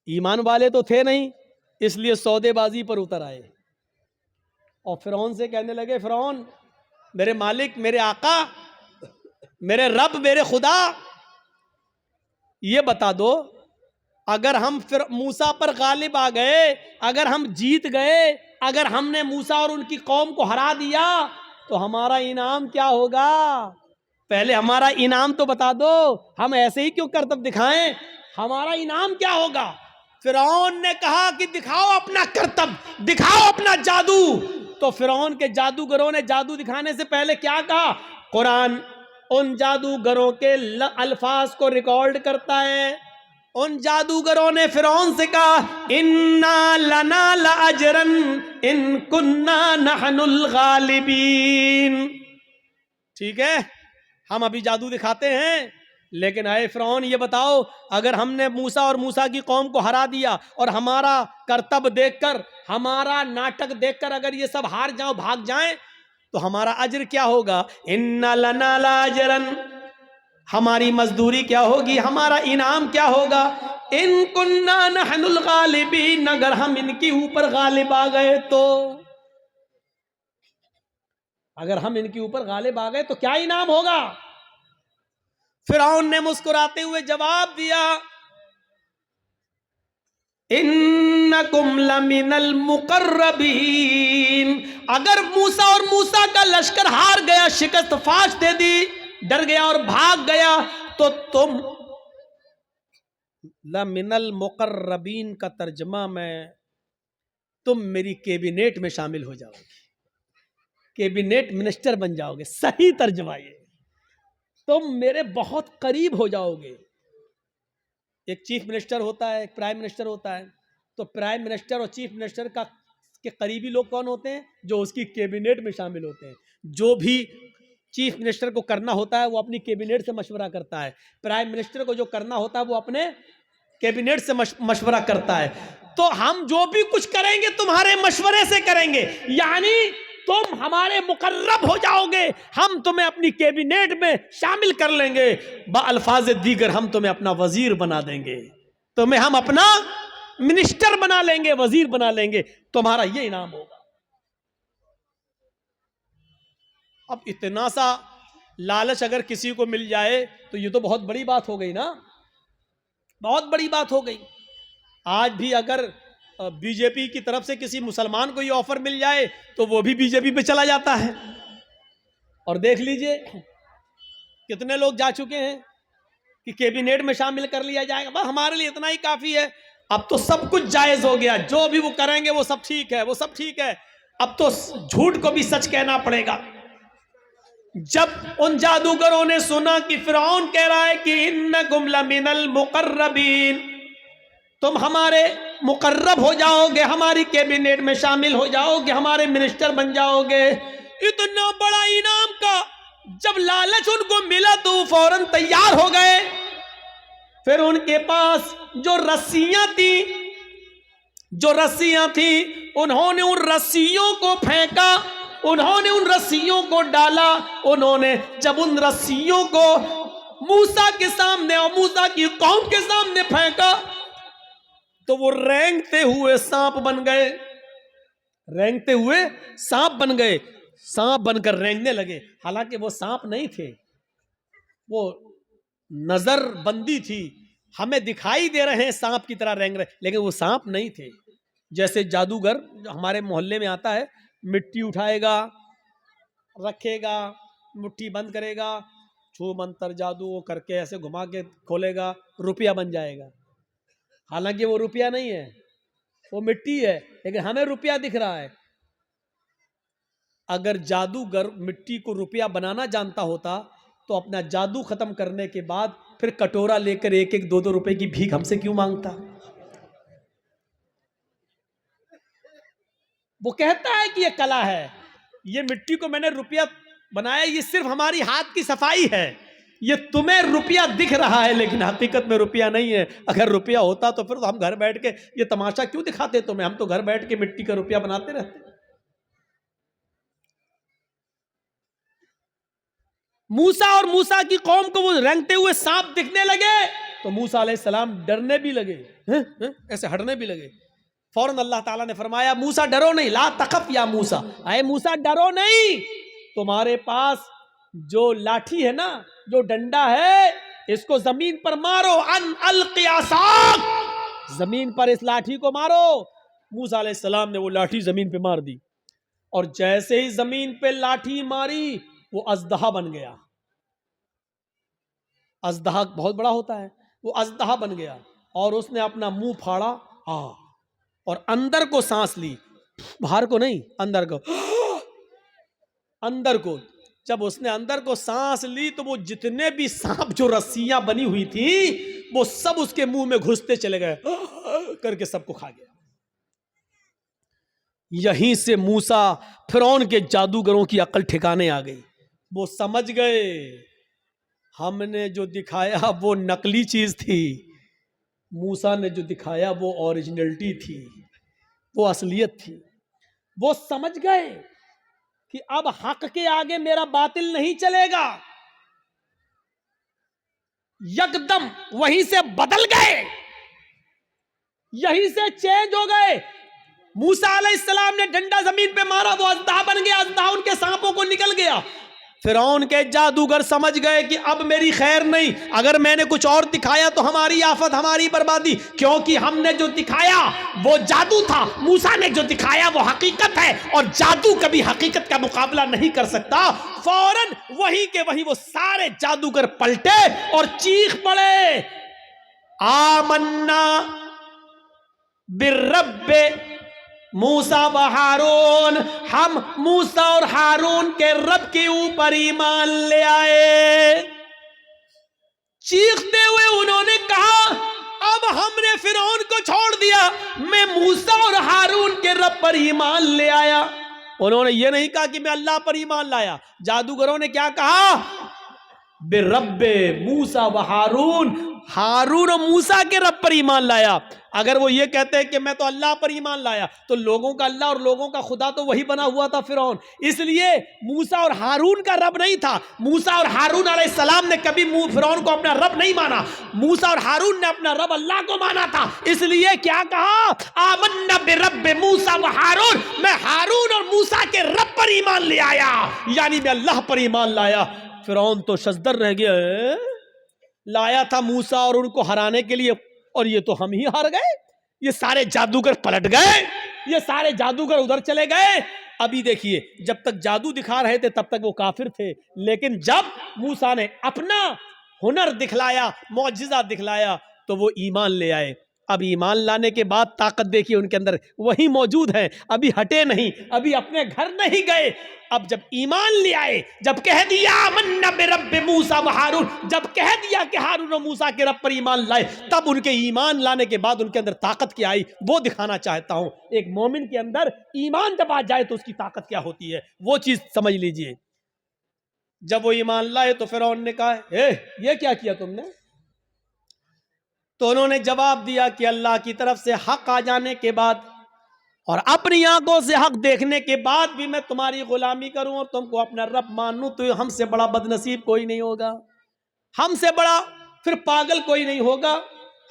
ایمان والے تو تھے نہیں، اس لیے سودے بازی پر اتر آئے اور فرعون سے کہنے لگے فرعون، میرے مالک، میرے آقا، میرے رب، میرے خدا، یہ بتا دو اگر ہم موسیٰ پر غالب آ گئے، اگر ہم جیت گئے، اگر ہم نے موسیٰ اور ان کی قوم کو ہرا دیا تو ہمارا انعام کیا ہوگا؟ پہلے ہمارا انعام تو بتا دو. ہم ایسے ہی کیوں کرتب دکھائیں؟ ہمارا انعام کیا ہوگا؟ فرعون نے کہا کہ دکھاؤ اپنا کرتب، دکھاؤ اپنا جادو. تو فرعون کے جادوگروں نے جادو دکھانے سے پہلے کیا کہا؟ قرآن ان جادوگروں کے الفاظ کو ریکارڈ کرتا ہے. ان جادوگروں نے فرعون سے کہا اِنَّا لَنَا لَأَجْرًا إِن كُنَّا نَحْنُ الْغَالِبِينَ. ٹھیک ہے، ہم ابھی جادو دکھاتے ہیں، لیکن اے فرعون یہ بتاؤ اگر ہم نے موسیٰ اور موسیٰ کی قوم کو ہرا دیا اور ہمارا کرتب دیکھ کر، ہمارا ناٹک دیکھ کر اگر یہ سب ہار جاؤ، بھاگ جائیں تو ہمارا اجر کیا ہوگا؟ اِنَّا لَنَا لَأَجْرًا، ہماری مزدوری کیا ہوگی، ہمارا انعام کیا ہوگا؟ ان كُنَّا نَحْنُ الْغَالِبِينَ، اگر ہم ان کی اوپر غالب آ گئے تو. اگر ہم ان کے اوپر غالب آ گئے تو کیا انعام ہوگا؟ فرعون نے مسکراتے ہوئے جواب دیا انکم لمن المقربین. اگر موسیٰ اور موسیٰ کا لشکر ہار گیا، شکست فاش دے دی، ڈر گیا اور بھاگ گیا، تو تم لمن المقربین کا ترجمہ تم میری کیبنیٹ میں شامل ہو جاؤ گے، کیبنیٹ منسٹر بن جاؤ گے. صحیح ترجمہ یہ، تم میرے بہت قریب ہو جاؤ گے. ایک چیف منسٹر ہوتا ہے، ایک پرائم منسٹر ہوتا ہے. تو پرائم منسٹر اور چیف منسٹر کے قریبی لوگ کون ہوتے ہیں؟ جو اس کی کیبنیٹ میں شامل ہوتے ہیں. جو بھی چیف منسٹر کو کرنا ہوتا ہے وہ اپنی کیبنیٹ سے مشورہ کرتا ہے. پرائم منسٹر کو جو کرنا ہوتا ہے وہ اپنے کیبنیٹ سے مشورہ کرتا ہے. تو ہم جو بھی کچھ کریں گے تمہارے مشورے سے کریں گے، یعنی تم ہمارے مقرب ہو جاؤ گے، ہم تمہیں اپنی کیبنیٹ میں شامل کر لیں گے. بالفاظ دیگر ہم تمہیں اپنا وزیر بنا دیں گے، تمہیں ہم اپنا منسٹر بنا لیں گے، وزیر بنا لیں گے، تمہارا یہ انعام ہوگا. اب اتنا سا لالچ اگر کسی کو مل جائے تو یہ تو بہت بڑی بات ہو گئی نا، بہت بڑی بات ہو گئی. آج بھی اگر بی جے پی کی طرف سے کسی مسلمان کو یہ آفر مل جائے تو وہ بھی بی جے پی پہ چلا جاتا ہے. اور دیکھ لیجئے کتنے لوگ جا چکے ہیں کہ کیبنیٹ میں شامل کر لیا جائے گا، بس ہمارے لیے اتنا ہی کافی ہے. اب تو سب کچھ جائز ہو گیا، جو بھی وہ کریں گے وہ سب ٹھیک ہے، وہ سب ٹھیک ہے. اب تو جھوٹ کو بھی سچ کہنا پڑے گا. جب ان جادوگروں نے سنا کہ فرعون کہہ رہا ہے کہ انکم لمن المقربین، تم ہمارے مقرب ہو جاؤ گے، ہماری کیبنیٹ میں شامل ہو جاؤ گے، ہمارے منسٹر بن جاؤ گے، اتنا بڑا انعام کا جب لالچ ان کو ملا تو وہ فوراً تیار ہو گئے. پھر ان کے پاس جو رسیاں تھیں انہوں نے ان رسیوں کو پھینکا، انہوں نے ان رسیوں کو ڈالا. انہوں نے جب ان رسیوں کو موسیٰ کے سامنے اور موسیٰ کی قوم کے سامنے پھینکا تو وہ رینگتے ہوئے سانپ بن گئے، رینگتے ہوئے سانپ بن گئے، سانپ بن کر رینگنے لگے. حالانکہ وہ سانپ نہیں تھے، وہ نظر بندی تھی، ہمیں دکھائی دے رہے ہیں سانپ کی طرح رینگ رہے، لیکن وہ سانپ نہیں تھے. جیسے جادوگر جو ہمارے محلے میں آتا ہے، مٹی اٹھائے گا، رکھے گا، مٹھی بند کرے گا، چھو منتر جادو وہ کر کے ایسے گھما کے کھولے گا روپیہ بن جائے گا. حالانکہ وہ روپیہ نہیں ہے, وہ مٹی ہے, لیکن ہمیں روپیہ دکھ رہا ہے. اگر جادوگر مٹی کو روپیہ بنانا جانتا ہوتا تو اپنا جادو ختم کرنے کے بعد پھر کٹورا لے کر 1-2 روپے کی بھیک ہم سے کیوں مانگتا؟ وہ کہتا ہے کہ یہ کلا ہے, یہ مٹی کو میں نے روپیہ بنایا, یہ صرف ہماری ہاتھ کی صفائی ہے. یہ تمہیں روپیہ دکھ رہا ہے لیکن حقیقت میں روپیہ نہیں ہے. اگر روپیہ ہوتا تو پھر ہم گھر بیٹھ کے یہ تماشا کیوں دکھاتے تمہیں؟ ہم تو گھر بیٹھ کے مٹی کا روپیہ بناتے رہتے. موسیٰ اور موسیٰ کی قوم کو وہ رینگتے ہوئے سانپ دکھنے لگے تو موسیٰ علیہ السلام ڈرنے بھی لگے, ایسے ہٹنے بھی لگے. فوراً اللہ تعالیٰ نے فرمایا موسیٰ ڈرو نہیں, لا تخف یا موسیٰ, اے موسیٰ ڈرو نہیں, تمہارے پاس جو لاٹھی ہے نا, جو ڈنڈا ہے, اس کو زمین پر مارو. ان القی عصاک, زمین پر اس لاٹھی کو مارو. موسیٰ علیہ السلام نے وہ لاٹھی زمین پہ مار دی, اور جیسے ہی زمین پہ لاٹھی ماری وہ اژدہا بن گیا. اژدہا بہت بڑا ہوتا ہے, وہ اژدہا بن گیا اور اس نے اپنا منہ پھاڑا اور اندر کو سانس لی, باہر کو نہیں, اندر کو. اندر کو جب اس نے اندر کو سانس لی تو وہ جتنے بھی سانپ جو رسیاں بنی ہوئی تھی وہ سب اس کے منہ میں گھستے چلے گئے, کر کے سب کو کھا گیا. یہیں سے موسیٰ فرعون کے جادوگروں کی عقل ٹھکانے آ گئی. وہ سمجھ گئے ہم نے جو دکھایا وہ نقلی چیز تھی, موسیٰ نے جو دکھایا وہ اوریجنلٹی تھی, وہ اصلیت تھی. وہ سمجھ گئے کہ اب حق کے آگے میرا باطل نہیں چلے گا. یکدم وہیں سے بدل گئے, یہیں سے چینج ہو گئے. موسیٰ علیہ السلام نے ڈنڈا زمین پہ مارا, وہ اژدہا بن گیا, اژدہا ان کے سانپوں کو نکل گیا. فرعون کے جادوگر سمجھ گئے کہ اب میری خیر نہیں, اگر میں نے کچھ اور دکھایا تو ہماری آفت, ہماری بربادی, کیونکہ ہم نے جو دکھایا وہ جادو تھا, موسیٰ نے جو دکھایا وہ حقیقت ہے, اور جادو کبھی حقیقت کا مقابلہ نہیں کر سکتا. فوراً وہی کے وہی وہ سارے جادوگر پلٹے اور چیخ پڑے, آمنا بالرب موسیٰ و ہارون, ہم موسیٰ اور ہارون کے رب کے اوپر ایمان لے آئے. چیختے ہوئے انہوں نے کہا اب ہم نے فرعون کو چھوڑ دیا, میں موسیٰ اور ہارون کے رب پر ایمان لے آیا. انہوں نے یہ نہیں کہا کہ میں اللہ پر ایمان لایا. جادوگروں نے کیا کہا؟ برب موسیٰ و ہارون, ہارون اور موسیٰ کے رب پر ایمان لایا. اگر وہ یہ کہتے کہ میں تو اللہ پر ایمان لایا تو لوگوں کا اللہ اور لوگوں کا خدا تو وہی بنا ہوا تھا فرعون. اس لیے موسیٰ اور ہارون کا رب نہیں تھا. موسیٰ اور ہارون علیہ السلام نے کبھی فرعون کو اپنا رب نہیں مانا, موسیٰ اور ہارون نے اپنا رب اللہ کو مانا تھا. اس لیے کیا کہا؟ آمنا برب موسیٰ و ہارون, میں ہارون اور موسیٰ کے رب پر ایمان لے آیا, یعنی میں اللہ پر ایمان لایا. فرعون تو شزدر رہ گیا, لایا تھا موسیٰ اور ان کو ہرانے کے لیے, اور یہ تو ہم ہی ہار گئے. یہ سارے جادوگر پلٹ گئے, یہ سارے جادوگر ادھر چلے گئے. ابھی دیکھیے جب تک جادو دکھا رہے تھے تب تک وہ کافر تھے, لیکن جب موسیٰ نے اپنا ہنر دکھلایا, معجزہ دکھلایا, تو وہ ایمان لے آئے. اب ایمان لانے کے بعد طاقت دیکھیے ان کے اندر وہی موجود ہے, ابھی ہٹے نہیں, ابھی اپنے گھر نہیں گئے. اب جب ایمان لے آئے, جب کہہ دیا آمنا برب موسیٰ و ہارون, جب کہہ دیا کہ ہارون و موسیٰ کے رب پر ایمان لائے, تب ان کے ایمان لانے کے بعد ان کے اندر طاقت کیا آئی وہ دکھانا چاہتا ہوں. ایک مومن کے اندر ایمان جب آ جائے تو اس کی طاقت کیا ہوتی ہے وہ چیز سمجھ لیجئے. جب وہ ایمان لائے تو فرعون نے کہا یہ کیا کیا تم نے؟ تو انہوں نے جواب دیا کہ اللہ کی طرف سے حق آ جانے کے بعد اور اپنی آنکھوں سے حق دیکھنے کے بعد بھی میں تمہاری غلامی کروں اور تم کو اپنا رب مانوں تو ہم سے بڑا بد نصیب کوئی نہیں ہوگا, ہم سے بڑا پھر پاگل کوئی نہیں ہوگا.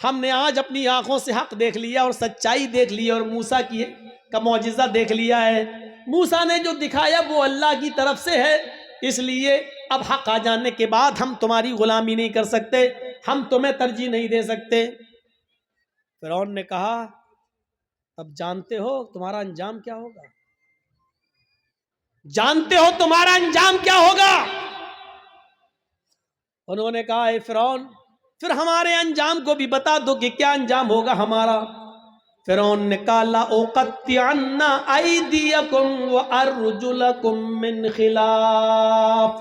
ہم نے آج اپنی آنکھوں سے حق دیکھ لیا اور سچائی دیکھ لی اور موسیٰ کا معجزہ دیکھ لیا ہے. موسیٰ نے جو دکھایا وہ اللہ کی طرف سے ہے, اس لیے اب حق آ جانے کے بعد ہم تمہاری غلامی نہیں کر سکتے, ہم تمہیں ترجیح نہیں دے سکتے. فرعون نے کہا اب جانتے ہو تمہارا انجام کیا ہوگا, جانتے ہو تمہارا انجام کیا ہوگا. انہوں نے کہا اے فرعون پھر ہمارے انجام کو بھی بتا دو کہ کیا انجام ہوگا ہمارا. فرعون نے کہا لَأُقَطِّعَنَّ أَيْدِيَكُمْ وَأَرْجُلَكُمْ مِنْ خِلَافٍ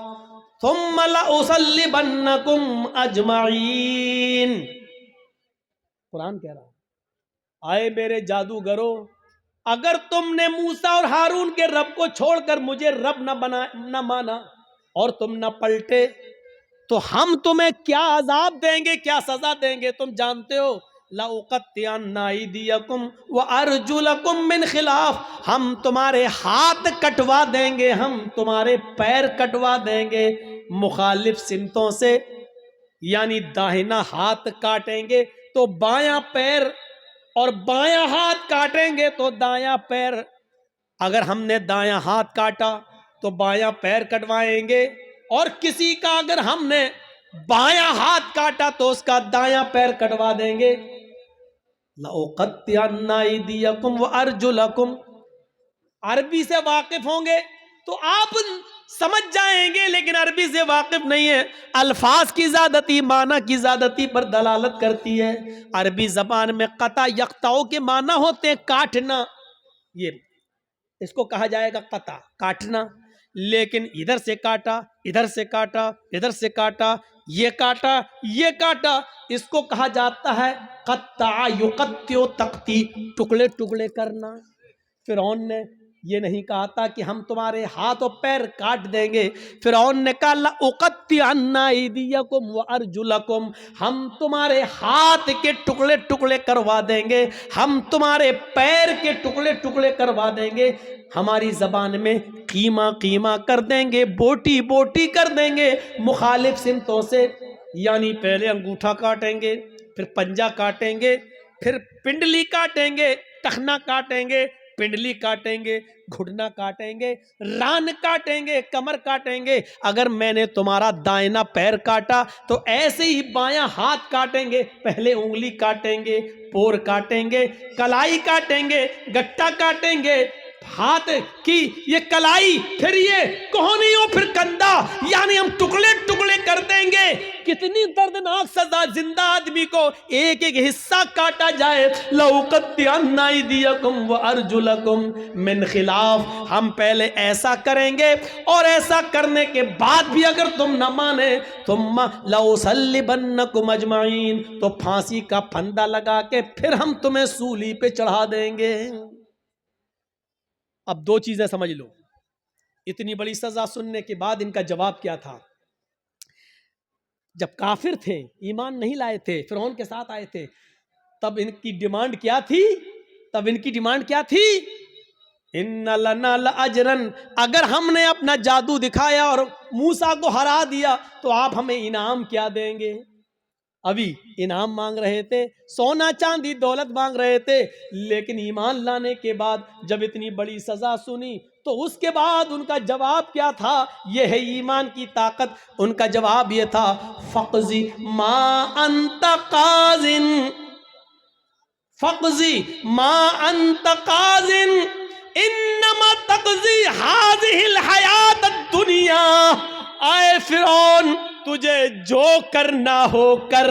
ثُمَّ لَأُصَلِّبَنَّكُمْ أَجْمَعِينَ. قرآن کہہ رہا آئے میرے جادوگرو، اگر تم نے موسیٰ اور ہارون کے رب کو چھوڑ کر مجھے رب نہ مانا اور تم نہ پلٹے تو ہم تمہیں کیا عذاب دیں گے، کیا سزا دیں گے تم جانتے ہو. لَأُقَطِّعَنَّ أَيْدِيَكُمْ وَأَرْجُلَكُمْ مِنْ خِلَافٍ، ہم تمہارے ہاتھ کٹوا دیں گے، ہم تمہارے پیر کٹوا دیں گے مخالف سمتوں سے. یعنی داہنا ہاتھ کاٹیں گے تو بایاں پیر، اور بایاں ہاتھ کاٹیں گے تو دایاں پیر. اگر ہم نے دایاں ہاتھ کاٹا تو بایاں پیر کٹوائیں گے، اور کسی کا اگر ہم نے بایاں ہاتھ کاٹا تو اس کا دایاں پیر کٹوا دیں گے. لَأُقَطِّعَنَّ أَيْدِيَكُمْ وَأَرْجُلَكُمْ، عربی سے واقف ہوں گے تو آپ سمجھ جائیں گے، لیکن عربی سے واقف نہیں ہے. الفاظ کی زیادتی معنی کی زیادتی پر دلالت کرتی ہے. عربی زبان میں قطع یقطعو کے معنی ہوتے ہیں کاٹنا، یہ اس کو کہا جائے گا قطع، کاٹنا. لیکن ادھر سے کاٹا، ادھر سے کاٹا، ادھر سے کاٹا، یہ کاٹا، یہ کاٹا، اس کو کہا جاتا ہے قطع یقطع تقطیع، ٹکڑے ٹکڑے کرنا. فرعون نے یہ نہیں کہا تھا کہ ہم تمہارے ہاتھ و پیر کاٹ دیں گے. فرعون نے کہا لَأُقَطِّعَنَّ أَيْدِيَكُمْ وَأَرْجُلَكُمْ، ہم تمہارے ہاتھ کے ٹکڑے ٹکڑے کروا دیں گے، ہم تمہارے پیر کے ٹکڑے ٹکڑے کروا دیں گے. ہماری زبان میں قیمہ قیمہ کر دیں گے، بوٹی بوٹی کر دیں گے مخالف سمتوں سے. یعنی پہلے انگوٹھا کاٹیں گے، پھر پنجہ کاٹیں گے، پھر پنڈلی کاٹیں گے، ٹخنا کاٹیں گے، پنڈلی کاٹیں گے، گھٹنا کاٹیں گے، ران کاٹیں گے، کمر کاٹیں گے. اگر میں نے تمہارا دائنا پیر کاٹا تو ایسے ہی بایاں ہاتھ کاٹیں گے، پہلے انگلی کاٹیں گے، پور کاٹیں گے، کلائی کاٹیں گے، گٹا کاٹیں گے، ہاتھ کی یہ کلائی، پھر یہ کوہنیوں، پھر کندھا، یعنی ہم ٹکڑے ٹکڑے کر دیں گے. کتنی دردناک سزا، زندہ آدمی کو ایک ایک حصہ کاٹا جائے. لَأُقَطِّعَنَّ أَيْدِيَكُمْ وَأَرْجُلَكُمْ مِنْ خِلَافٍ، ہم پہلے ایسا کریں گے اور ایسا کرنے کے بعد بھی اگر تم نہ مانے ثُمَّ لَأُصَلِّبَنَّكُمْ أَجْمَعِينَ، تو پھانسی کا پھندا لگا کے پھر ہم تمہیں سولی پہ چڑھا دیں گے. اب دو چیزیں سمجھ لو، اتنی بڑی سزا سننے کے بعد ان کا جواب کیا تھا. جب کافر تھے، ایمان نہیں لائے تھے، فرعون کے ساتھ آئے تھے، تب ان کی ڈیمانڈ کیا تھی؟ اِنَّ لَنَا لَأَجْرًا، اگر ہم نے اپنا جادو دکھایا اور موسیٰ کو ہرا دیا تو آپ ہمیں انعام کیا دیں گے؟ ابھی انعام مانگ رہے تھے، سونا چاندی دولت مانگ رہے تھے، لیکن ایمان لانے کے بعد جب اتنی بڑی سزا سنی تو اس کے بعد ان کا جواب کیا تھا؟ یہ ہے ایمان کی طاقت. ان کا جواب یہ تھا فَقْضِ مَا أَنْتَ قَاضٍ، فَقْضِ مَا أَنْتَ قَاضٍ إِنَّمَا تَقْضِي هَذِهِ الْحَيَاةَ الدُّنْيَا. آئے فرعون، تجھے جو کرنا ہو کر.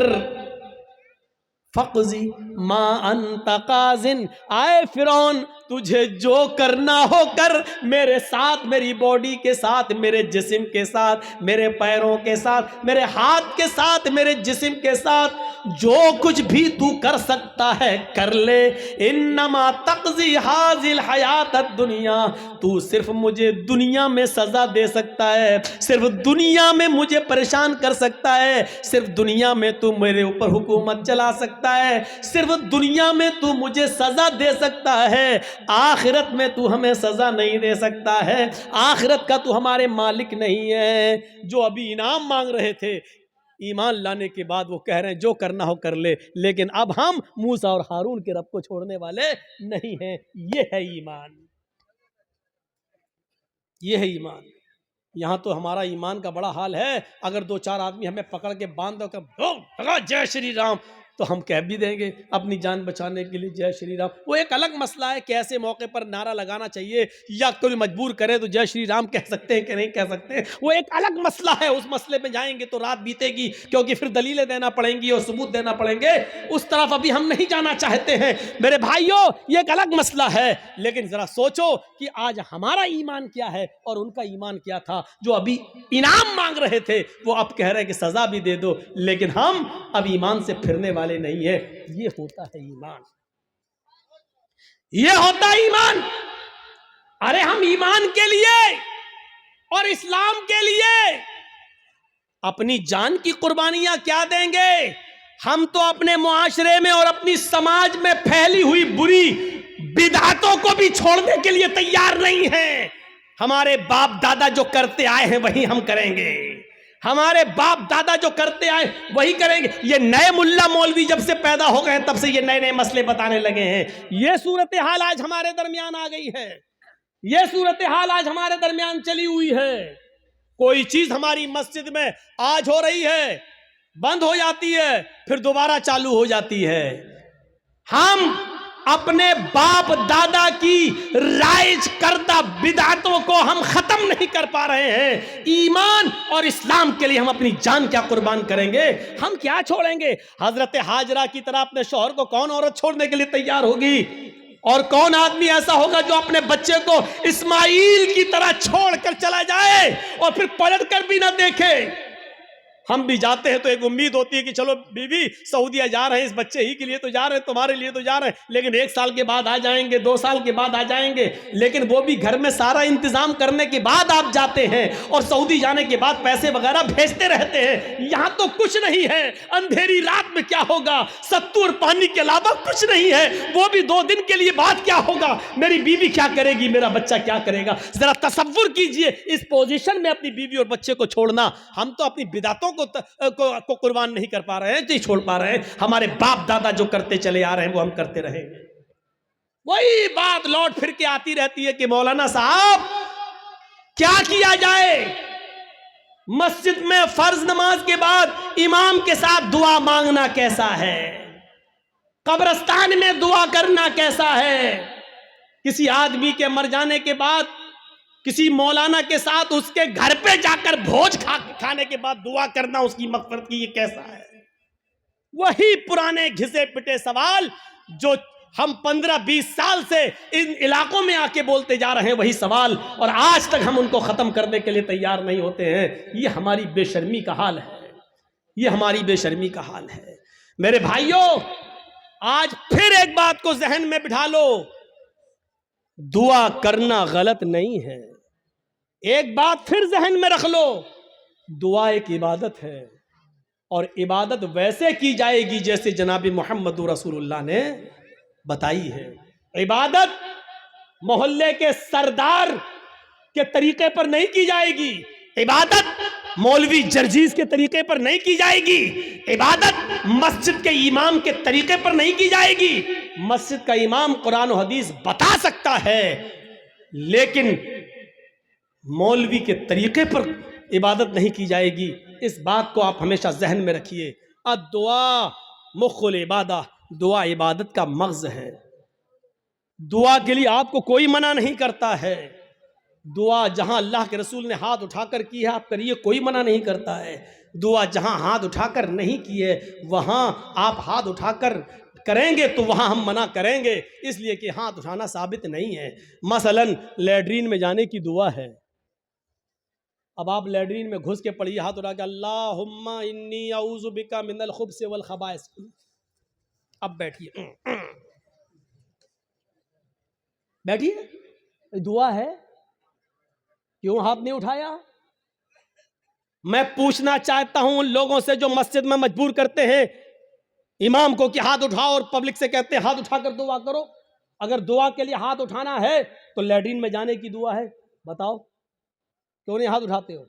فَقْضِ مَا أَنْتَ قَاضٍ، آئے فرعون تجھے جو کرنا ہو کر، میرے ساتھ، میری باڈی کے ساتھ، میرے جسم کے ساتھ، میرے پیروں کے ساتھ، میرے ہاتھ کے ساتھ، میرے جسم کے ساتھ جو کچھ بھی تو کر سکتا ہے کر لے. انما تقضی هذه الحیات الدنیا، تو صرف مجھے دنیا میں سزا دے سکتا ہے، صرف دنیا میں مجھے پریشان کر سکتا ہے، صرف دنیا میں تو میرے اوپر حکومت چلا سکتا ہے، صرف دنیا میں تو مجھے سزا دے سکتا ہے. آخرت میں تو ہمیں سزا نہیں دے سکتا ہے، آخرت کا تو ہمارے مالک نہیں ہے. جو ابھی انعام مانگ رہے تھے، ایمان لانے کے بعد وہ کہہ رہے ہیں جو کرنا ہو کر لے، لیکن اب ہم موسیٰ اور ہارون کے رب کو چھوڑنے والے نہیں ہیں. یہ ہے ایمان، یہ ہے ایمان. یہاں تو ہمارا ایمان کا بڑا حال ہے. اگر دو چار آدمی ہمیں پکڑ کے باندھ دو کہ جے شری رام، تو ہم کہہ بھی دیں گے اپنی جان بچانے کے لیے جے شری رام. وہ ایک الگ مسئلہ ہے کہ ایسے موقع پر نعرہ لگانا چاہیے یا کوئی مجبور کرے تو جے شری رام کہہ سکتے ہیں کہ نہیں کہہ سکتے, وہ ایک الگ مسئلہ ہے. اس مسئلے میں جائیں گے تو رات بیتے گی, کیونکہ پھر دلیلیں دینا پڑیں گی اور ثبوت دینا پڑیں گے. اس طرف ابھی ہم نہیں جانا چاہتے ہیں میرے بھائیوں, یہ ایک الگ مسئلہ ہے. لیکن ذرا سوچو کہ آج ہمارا ایمان کیا ہے اور ان کا ایمان کیا تھا. جو ابھی انعام مانگ رہے تھے وہ اب کہہ رہے کہ سزا بھی دے دو, لیکن ہم اب ایمان سے پھرنے والے نہیں ہیں. یہ ہوتا ہے ایمان, یہ ہوتا ہے ایمان. ارے ہم ایمان کے لیے اور اسلام کے لیے اپنی جان کی قربانیاں کیا دیں گے. ہم تو اپنے معاشرے میں اور اپنی سماج میں پھیلی ہوئی بری بدعتوں کو بھی چھوڑنے کے لیے تیار نہیں ہیں. ہمارے باپ دادا جو کرتے آئے ہیں وہی ہم کریں گے, ہمارے باپ دادا جو کرتے آئے وہی کریں گے. یہ نئے ملا مولوی جب سے پیدا ہو گئے تب سے یہ نئے نئے مسئلے بتانے لگے ہیں. یہ صورتحال آج ہمارے درمیان آ گئی ہے, یہ صورتحال آج ہمارے درمیان چلی ہوئی ہے. کوئی چیز ہماری مسجد میں آج ہو رہی ہے, بند ہو جاتی ہے, پھر دوبارہ چالو ہو جاتی ہے. ہم اپنے باپ دادا کی رائج کردہ بدعتوں کو ہم ختم نہیں کر پا رہے ہیں. ایمان اور اسلام کے لیے ہم اپنی جان کیا قربان کریں گے, ہم کیا چھوڑیں گے. حضرت ہاجرہ کی طرح اپنے شوہر کو کون عورت چھوڑنے کے لیے تیار ہوگی, اور کون آدمی ایسا ہوگا جو اپنے بچے کو اسماعیل کی طرح چھوڑ کر چلا جائے اور پھر پلٹ کر بھی نہ دیکھے. ہم بھی جاتے ہیں تو ایک امید ہوتی ہے کہ چلو بیوی سعودیہ جا رہے ہیں, اس بچے ہی کے لیے تو جا رہے ہیں, تمہارے لیے تو جا رہے ہیں, لیکن 1 سال کے بعد آ جائیں گے, 2 سال کے بعد آ جائیں گے. لیکن وہ بھی گھر میں سارا انتظام کرنے کے بعد آپ جاتے ہیں, اور سعودی جانے کے بعد پیسے وغیرہ بھیجتے رہتے ہیں. یہاں تو کچھ نہیں ہے, اندھیری رات میں کیا ہوگا, ستو اور پانی کے علاوہ کچھ نہیں ہے. وہ بھی 2 دن کے لیے بعد کیا ہوگا, میری بیوی کیا کرے گی, میرا بچہ کیا کرے گا. ذرا تصور کیجئے اس پوزیشن میں اپنی بیوی اور بچے کو چھوڑنا. ہم تو اپنی بدعتوں کو قربان نہیں کر پا رہے ہیں, نہیں چھوڑ پا رہے ہیں. ہمارے باپ دادا جو کرتے چلے آ رہے ہیں وہ ہم کرتے رہیں گے. وہی بات لوٹ پھر کے آتی رہتی ہے کہ مولانا صاحب کیا کیا جائے. مسجد میں فرض نماز کے بعد امام کے ساتھ دعا مانگنا کیسا ہے, قبرستان میں دعا کرنا کیسا ہے, کسی آدمی کے مر جانے کے بعد کسی مولانا کے ساتھ اس کے گھر پہ جا کر بھوج کھانے کے بعد دعا کرنا اس کی مغفرت کی, یہ کیسا ہے. وہی پرانے گھسے پٹے سوال جو ہم 15-20 سال سے ان علاقوں میں آ کے بولتے جا رہے ہیں, وہی سوال, اور آج تک ہم ان کو ختم کرنے کے لیے تیار نہیں ہوتے ہیں. یہ ہماری بے شرمی کا حال ہے, یہ ہماری بے شرمی کا حال ہے. میرے بھائیوں, آج پھر ایک بات کو ذہن میں بٹھا لو, دعا کرنا غلط نہیں ہے. ایک بات پھر ذہن میں رکھ لو, دعا ایک عبادت ہے, اور عبادت ویسے کی جائے گی جیسے جناب محمد رسول اللہ نے بتائی ہے. عبادت محلے کے سردار کے طریقے پر نہیں کی جائے گی, عبادت مولوی جرجیز کے طریقے پر نہیں کی جائے گی, عبادت مسجد کے امام کے طریقے پر نہیں کی جائے گی. مسجد کا امام قرآن و حدیث بتا سکتا ہے, لیکن مولوی کے طریقے پر عبادت نہیں کی جائے گی. اس بات کو آپ ہمیشہ ذہن میں رکھیے. الدعاء مخ العبادہ, دعا عبادت کا مغز ہے. دعا کے لیے آپ کو کوئی منع نہیں کرتا ہے. دعا جہاں اللہ کے رسول نے ہاتھ اٹھا کر کی ہے آپ کریے, کوئی منع نہیں کرتا ہے. دعا جہاں ہاتھ اٹھا کر نہیں کی ہے وہاں آپ ہاتھ اٹھا کر کریں گے تو وہاں ہم منع کریں گے, اس لیے کہ ہاتھ اٹھانا ثابت نہیں ہے. مثلا لیٹرین میں جانے کی دعا ہے, اب آپ لیٹرین میں گھس کے پڑھیے ہاتھ اٹھا کے اللہم انی اعوذ بک من الخبث والخبائث. اب بیٹھیے, بیٹھیے, دعا ہے, کیوں ہاتھ نہیں اٹھایا؟ میں پوچھنا چاہتا ہوں ان لوگوں سے جو مسجد میں مجبور کرتے ہیں امام کو کہ ہاتھ اٹھاؤ, اور پبلک سے کہتے ہیں ہاتھ اٹھا کر دعا کرو. اگر دعا کے لیے ہاتھ اٹھانا ہے تو لیٹرین میں جانے کی دعا ہے, بتاؤ کیوں نہیں ہاتھ اٹھاتے ہو؟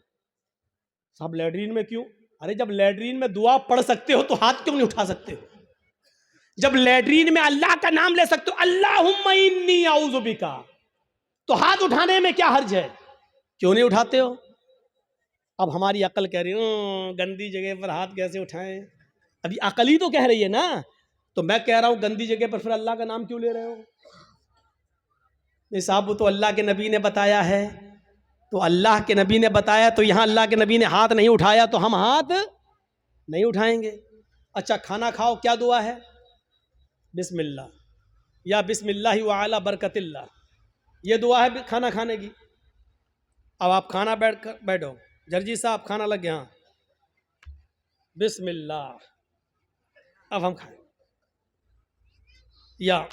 صاحب لیٹرین میں کیوں؟ ارے جب لیٹرین میں دعا پڑھ سکتے ہو تو ہاتھ کیوں نہیں اٹھا سکتے ہو؟ جب لیٹرین میں اللہ کا نام لے سکتے ہو, اللہم انی اعوذ بک, تو ہاتھ اٹھانے میں کیا حرج ہے؟ کیوں نہیں اٹھاتے ہو؟ اب ہماری عقل کہہ رہی گندی جگہ پر ہاتھ کیسے اٹھائیں, ابھی عقل ہی تو کہہ رہی ہے نا. تو میں کہہ رہا ہوں گندی جگہ پر پھر اللہ کا نام کیوں لے رہے ہو؟ نہیں صاحب وہ تو اللہ کے نبی نے بتایا ہے. تو اللہ کے نبی نے بتایا تو یہاں اللہ کے نبی نے ہاتھ نہیں اٹھایا تو ہم ہاتھ نہیں اٹھائیں گے. اچھا کھانا کھاؤ کیا دعا ہے؟ بسم اللہ یا بسم اللہ وعلی برکت اللہ، یہ دعا ہے کھانا کھانے کی. اب آپ کھانا بیٹھو جرجی صاحب کھانا لگ گیا، بسم اللہ، اب ہم کھائیں یا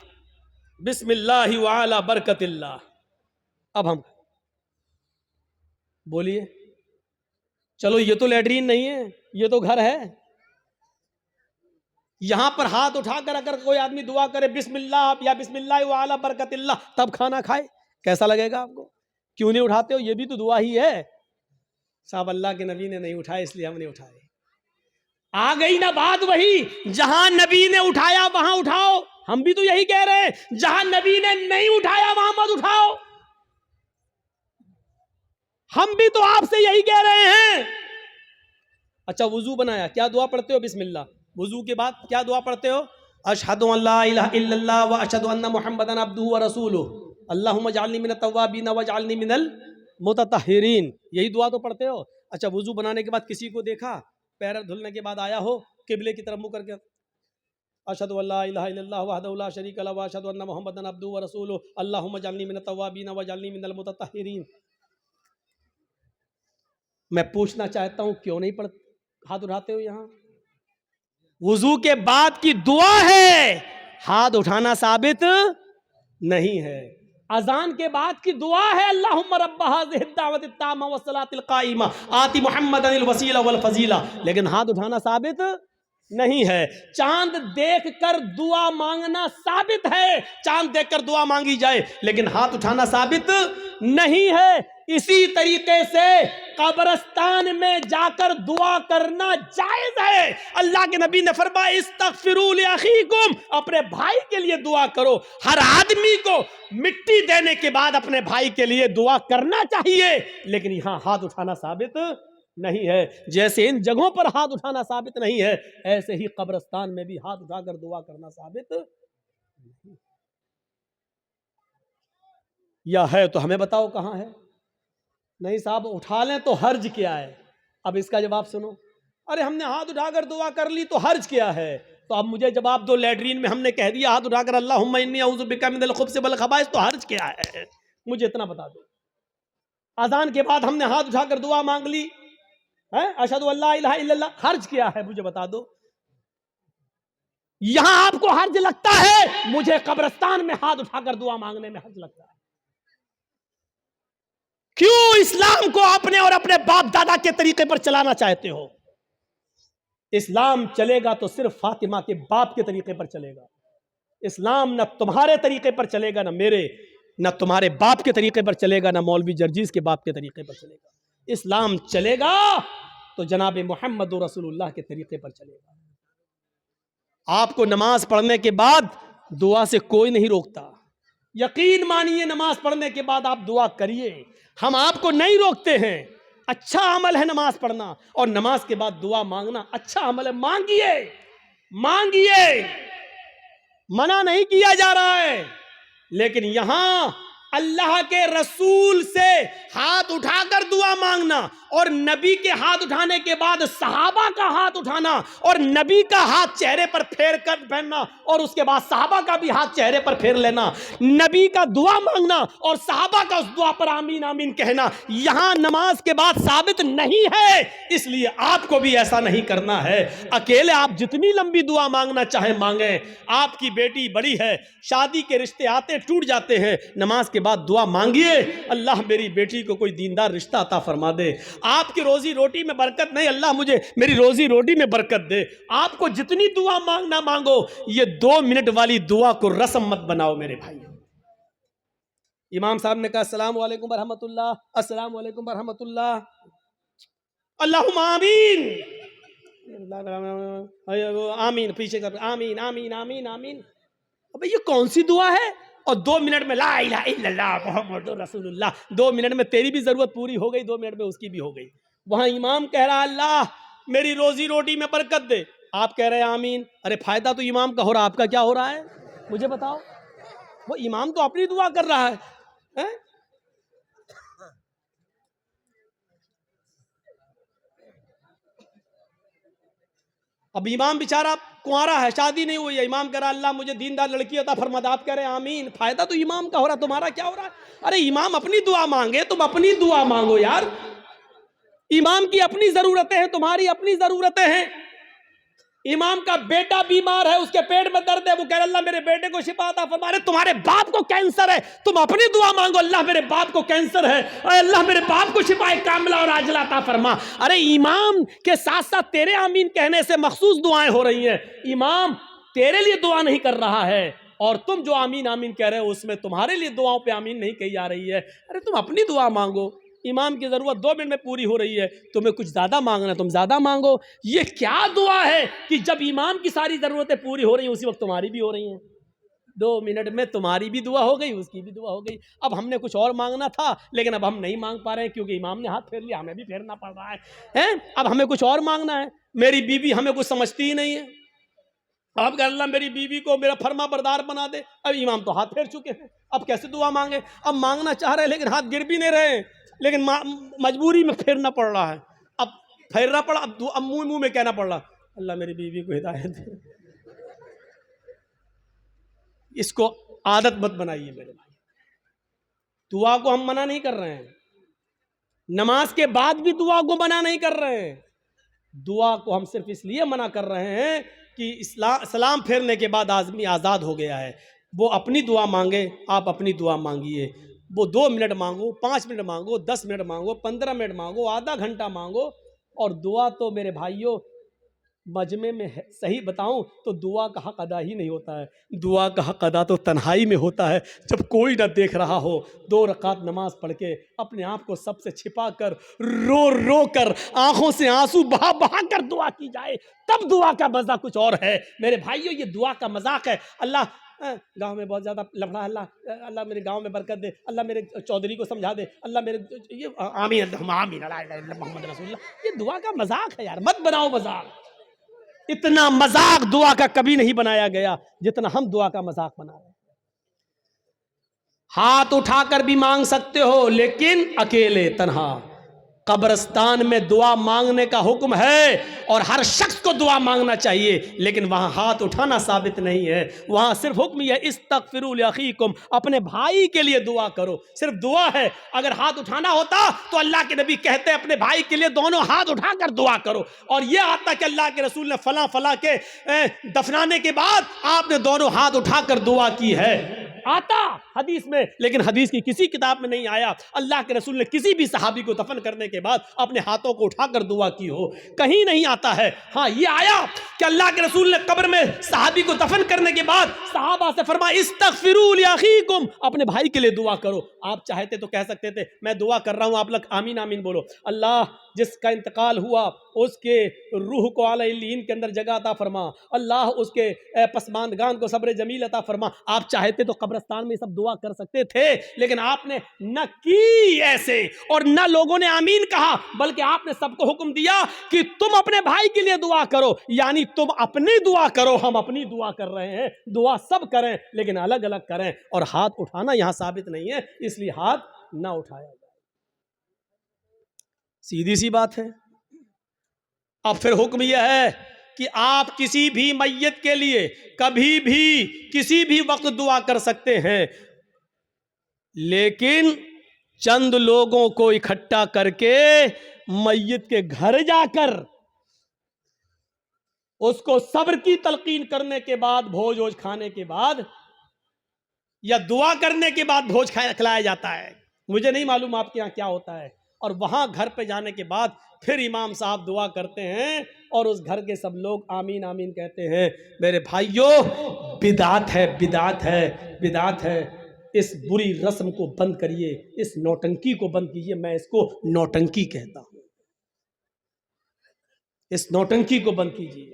بسم اللہ وعلی برکت اللہ، اب ہم بولیے. چلو یہ تو لیٹرین نہیں ہے، یہ تو گھر ہے. یہاں پر ہاتھ اٹھا کر اگر کوئی آدمی دعا کرے بسم اللہ یا بسم اللہ وعلی برکت اللہ تب کھانا کھائے، کیسا لگے گا آپ کو؟ کیوں نہیں اٹھاتے ہو؟ یہ بھی تو دعا ہی ہے. صاحب اللہ کے نبی نے نہیں اٹھائے اس لیے ہم نے اٹھائے. آ گئی نا بات وہی، جہاں نبی نے اٹھایا وہاں اٹھاؤ. ہم بھی تو یہی کہہ رہے ہیں جہاں نبی نے نہیں اٹھایا وہاں مت اٹھاؤ. ہم بھی تو آپ سے یہی کہہ رہے ہیں. اچھا وضو بنایا، کیا دعا پڑھتے ہو؟ بسم اللہ. وضو کے بعد کیا دعا پڑھتے ہو؟ اشہد ان لا الہ الا اللہ واشہد ان محمدا عبدہ ورسولہ اللہم اجعلنی من التوابین واجعلنی من المتطہرین. یہی دعا تو پڑھتے ہو. اچھا وضو بنانے کے بعد کسی کو دیکھا، پیر دھلنے کے بعد آیا ہو قبلے کی طرف منہ کر کے اشہد ان لا الہ الا اللہ وحدہ لا شریک لہ واشہد ان محمدا عبدہ ورسولہ اللہم اجعلنی من التوابین واجعلنی من المتطہرین. میں پوچھنا چاہتا ہوں کیوں نہیں پڑھتے، ہاتھ اٹھاتے ہو؟ یہاں وضو کے بعد کی دعا ہے، ہاتھ اٹھانا ثابت نہیں ہے. اذان کے بعد کی دعا ہے اللہم رب ھذہ الدعوۃ التامہ والصلاۃ القائمہ آتی محمدا الوسیلہ والفضیلہ، لیکن ہاتھ اٹھانا ثابت نہیں ہے. چاند دیکھ کر دعا مانگنا ثابت ہے، چاند دیکھ کر دعا مانگی جائے، لیکن ہاتھ اٹھانا ثابت نہیں ہے. اسی طریقے سے قبرستان میں جا کر دعا کرنا جائز ہے. اللہ کے نبی نے فرمایا استغفروا لاخیکم، اپنے بھائی کے لیے دعا کرو. ہر آدمی کو مٹی دینے کے بعد اپنے بھائی کے لیے دعا کرنا چاہیے، لیکن یہاں ہاتھ اٹھانا ثابت نہیں ہے. جیسے ان جگہوں پر ہاتھ اٹھانا ثابت نہیں ہے، ایسے ہی قبرستان میں بھی ہاتھ اٹھا کر دعا کرنا ثابت نہیں. یا ہے تو ہمیں بتاؤ کہاں ہے. نہیں صاحب اٹھا لیں تو حرج کیا ہے؟ اب اس کا جواب سنو. ارے ہم نے ہاتھ اٹھا کر دعا کر لی تو حرج کیا ہے؟ تو اب مجھے جواب دو، لیٹرین میں ہم نے کہہ دیا ہاتھ اٹھا کر اللہم انی اعوذ بک من الخبث والخبائث، تو حرج کیا ہے؟ مجھے اتنا بتا دو. اذان کے بعد ہم نے ہاتھ اٹھا کر دعا مانگ لی، اشہد ان لا الہ الا اللہ، حرج کیا ہے؟ مجھے بتا دو. یہاں آپ کو حرج لگتا ہے، مجھے قبرستان میں ہاتھ اٹھا کر دعا مانگنے میں حرج لگتا ہے. کیوں اسلام کو اپنے اور اپنے باپ دادا کے طریقے پر چلانا چاہتے ہو؟ اسلام چلے گا تو صرف فاطمہ کے باپ کے طریقے پر چلے گا. اسلام نہ تمہارے طریقے پر چلے گا، نہ میرے، نہ تمہارے باپ کے طریقے پر چلے گا، نہ مولوی جرجیز کے باپ کے طریقے پر چلے گا. اسلام چلے گا تو جناب محمد رسول اللہ کے طریقے پر چلے گا. آپ کو نماز پڑھنے کے بعد دعا سے کوئی نہیں روکتا. یقین مانیے نماز پڑھنے کے بعد آپ دعا کریے، ہم آپ کو نہیں روکتے ہیں. اچھا عمل ہے نماز پڑھنا، اور نماز کے بعد دعا مانگنا اچھا عمل ہے. مانگیے مانگیے، منع نہیں کیا جا رہا ہے. لیکن یہاں اللہ کے رسول سے ہاتھ اٹھا کر دعا مانگنا، اور نبی کے ہاتھ اٹھانے کے بعد صحابہ کا ہاتھ اٹھانا، اور نبی کا ہاتھ چہرے پر پھیر کر پہننا، اور اس کے بعد صحابہ کا بھی ہاتھ چہرے پر پھیر لینا، نبی کا دعا مانگنا اور صحابہ کا اس دعا پر آمین آمین کہنا، یہاں نماز کے بعد ثابت نہیں ہے. اس لیے آپ کو بھی ایسا نہیں کرنا ہے. اکیلے آپ جتنی لمبی دعا مانگنا چاہے مانگیں. آپ کی بیٹی بڑی ہے، شادی کے رشتے آتے ٹوٹ جاتے ہیں، نماز کے بعد دعا مانگیے اللہ میری بیٹی کو کوئی دیندار رشتہ عطا فرما دے. آپ کی روزی روٹی میں برکت نہیں، اللہ مجھے میری روزی روٹی میں برکت دے. آپ کو جتنی دعا مانگنا مانگو. یہ 2 منٹ والی دعا کو رسم مت بناؤ میرے بھائی. امام صاحب نے کہا السلام علیکم ورحمۃ اللہ، السلام علیکم ورحمۃ اللہ، اللہم آمین آمین، پیچھے کر آمین آمین آمین آمین. ابے یہ کون سی دعا ہے؟ اور 2 منٹ میں لا الہ الا اللہ محمد رسول اللہ. 2 منٹ میں تیری بھی ضرورت پوری ہو گئی، 2 منٹ میں اس کی بھی ہو گئی. وہاں امام کہہ رہا اللہ میری روزی روٹی میں برکت دے، آپ کہہ رہے ہیں آمین. ارے فائدہ تو امام کا ہو رہا, آپ کا کیا ہو رہا ہے مجھے بتاؤ. وہ امام تو اپنی دعا کر رہا ہے. اب امام بیچارہ کنوارا ہے, شادی نہیں ہوئی ہے, امام کہہ رہا اللہ مجھے دیندار لڑکی عطا فرما دے, آپ کہہ رہے ہیں آمین. فائدہ تو امام کا ہو رہا, تمہارا کیا ہو رہا ہے؟ ارے امام اپنی دعا مانگے, تم اپنی دعا مانگو یار. امام کی اپنی ضرورتیں ہیں, تمہاری اپنی ضرورتیں ہیں. امام کا بیٹا بیمار ہے, اس کے پیٹ میں درد ہے, وہ کہہ رہا اللہ میرے بیٹے کو شفا عطا فرما. رہے تمہارے باپ کو کینسر ہے, تم اپنی دعا مانگو اللہ میرے باپ کو کینسر ہے, اے اللہ میرے باپ کو شفا کاملہ اور عاجلہ عطا فرما. ارے امام کے ساتھ ساتھ تیرے آمین کہنے سے مخصوص دعائیں ہو رہی ہیں. امام تیرے لیے دعا نہیں کر رہا ہے, اور تم جو آمین آمین کہہ رہے ہو اس میں تمہارے لیے دعاؤں پہ آمین نہیں کہی جا رہی ہے. ارے تم اپنی دعا مانگو. امام کی ضرورت 2 منٹ میں پوری ہو رہی ہے, تمہیں کچھ زیادہ مانگنا ہے تم زیادہ مانگو. یہ کیا دعا ہے کہ جب امام کی ساری ضرورتیں پوری ہو رہی ہیں اسی وقت تمہاری بھی ہو رہی ہیں. 2 منٹ میں تمہاری بھی دعا ہو گئی, اس کی بھی دعا ہو گئی. اب ہم نے کچھ اور مانگنا تھا لیکن اب ہم نہیں مانگ پا رہے ہیں کیونکہ امام نے ہاتھ پھیر لیا, ہمیں بھی پھیرنا پڑ رہا ہے. اب ہمیں کچھ اور مانگنا ہے. میری بیوی ہمیں کچھ سمجھتی ہی نہیں ہے, اب کہ اللہ میری بیوی کو میرا فرما بردار بنا دے. اب امام تو ہاتھ پھیر چکے ہیں, اب کیسے دعا مانگے؟ اب مانگنا چاہ رہے ہیں لیکن ہاتھ گر بھی نہیں رہے ہیں, لیکن مجبوری میں پھیرنا پڑ رہا ہے. اب پھیرنا پڑا, اب منہ میں کہنا پڑ رہا اللہ میری بیوی کو ہدایت دے. اس کو عادت مت بنائیے میرے بھائی. دعا کو ہم منع نہیں کر رہے ہیں, نماز کے بعد بھی دعا کو منع نہیں کر رہے ہیں. دعا کو ہم صرف اس لیے منع کر رہے ہیں کہ سلام پھیرنے کے بعد آدمی آزاد ہو گیا ہے. وہ اپنی دعا مانگے, آپ اپنی دعا مانگیے. وہ 2 منٹ مانگو, 5 منٹ مانگو, 10 منٹ مانگو, 15 منٹ مانگو, آدھا گھنٹہ مانگو. اور دعا تو میرے بھائیوں مجمع میں صحیح بتاؤں تو دعا کا حق ادا ہی نہیں ہوتا ہے. دعا کا حق ادا تو تنہائی میں ہوتا ہے, جب کوئی نہ دیکھ رہا ہو, 2 رکعت نماز پڑھ کے اپنے آپ کو سب سے چھپا کر رو رو کر آنکھوں سے آنسو بہا بہا کر دعا کی جائے, تب دعا کا مزہ کچھ اور ہے میرے بھائیوں. یہ دعا کا مذاق ہے. اللہ گاؤں میں بہت زیادہ لفڑا, اللہ میرے گاؤں میں برکت دے, اللہ میرے چودھری کو سمجھا دے, اللہ میرے یہ آمین آمین محمد رسول اللہ. یہ دعا کا مذاق ہے یار, مت بناؤ مذاق. اتنا مذاق دعا کا کبھی نہیں بنایا گیا جتنا ہم دعا کا مذاق بنا رہے ہیں. ہاتھ اٹھا کر بھی مانگ سکتے ہو لیکن اکیلے تنہا. قبرستان میں دعا مانگنے کا حکم ہے اور ہر شخص کو دعا مانگنا چاہیے, لیکن وہاں ہاتھ اٹھانا ثابت نہیں ہے. وہاں صرف حکم یہ استغفروا لاخیکم, اپنے بھائی کے لیے دعا کرو, صرف دعا ہے. اگر ہاتھ اٹھانا ہوتا تو اللہ کے نبی کہتے اپنے بھائی کے لیے دونوں ہاتھ اٹھا کر دعا کرو. اور یہ آتا کہ اللہ کے رسول نے فلاں فلاں کے دفنانے کے بعد آپ نے دونوں ہاتھ اٹھا کر دعا کی ہے, آتا حدیث میں, لیکن حدیث کی کسی کتاب میں نہیں آیا اللہ کے رسول نے کسی بھی صحابی کو دفن کرنے کے بعد اپنے ہاتھوں کو اٹھا کر دعا کی ہو, کہیں نہیں آتا ہے. ہاں یہ آیا کہ اللہ کے رسول نے قبر میں صحابی کو دفن کرنے کے بعد صحابہ سے فرمایا استغفروا لاخیکم, اپنے بھائی کے لیے دعا کرو. آپ چاہتے تو کہہ سکتے تھے میں دعا کر رہا ہوں, آپ لوگ آمین آمین بولو. اللہ جس کا انتقال ہوا اس کے روح کو اعلی علیین کے اندر جگہ عطا فرما, اللہ اس کے پسماندگان کو صبر جمیل عطا فرما. آپ چاہتے تو قبرستان میں سب دعا کر سکتے تھے, لیکن آپ نے نہ کی ایسے اور نہ لوگوں نے آمین کہا, بلکہ آپ نے سب کو حکم دیا کہ تم اپنے بھائی کے لیے دعا کرو. یعنی تم اپنی دعا کرو, ہم اپنی دعا کر رہے ہیں. دعا سب کریں لیکن الگ الگ کریں, اور ہاتھ اٹھانا یہاں ثابت نہیں ہے, اس لیے ہاتھ نہ اٹھایا جائے. سیدھی سی بات ہے. اب پھر حکم یہ ہے کہ آپ کسی بھی میت کے لیے کبھی بھی کسی بھی وقت دعا کر سکتے ہیں, لیکن چند لوگوں کو اکٹھا کر کے میت کے گھر جا کر اس کو صبر کی تلقین کرنے کے بعد, بھوج ووج کھانے کے بعد یا دعا کرنے کے بعد بھوج کھلایا جاتا ہے. مجھے نہیں معلوم آپ کے یہاں کیا ہوتا ہے. اور وہاں گھر پہ جانے کے بعد پھر امام صاحب دعا کرتے ہیں اور اس گھر کے سب لوگ آمین آمین کہتے ہیں. میرے بھائیوں بدعت ہے, بدعت ہے, بدعت ہے. اس بری رسم کو بند کریے, اس نوٹنکی کو بند کیجیے. میں اس کو نوٹنکی کہتا ہوں. اس نوٹنکی کو بند کیجیے,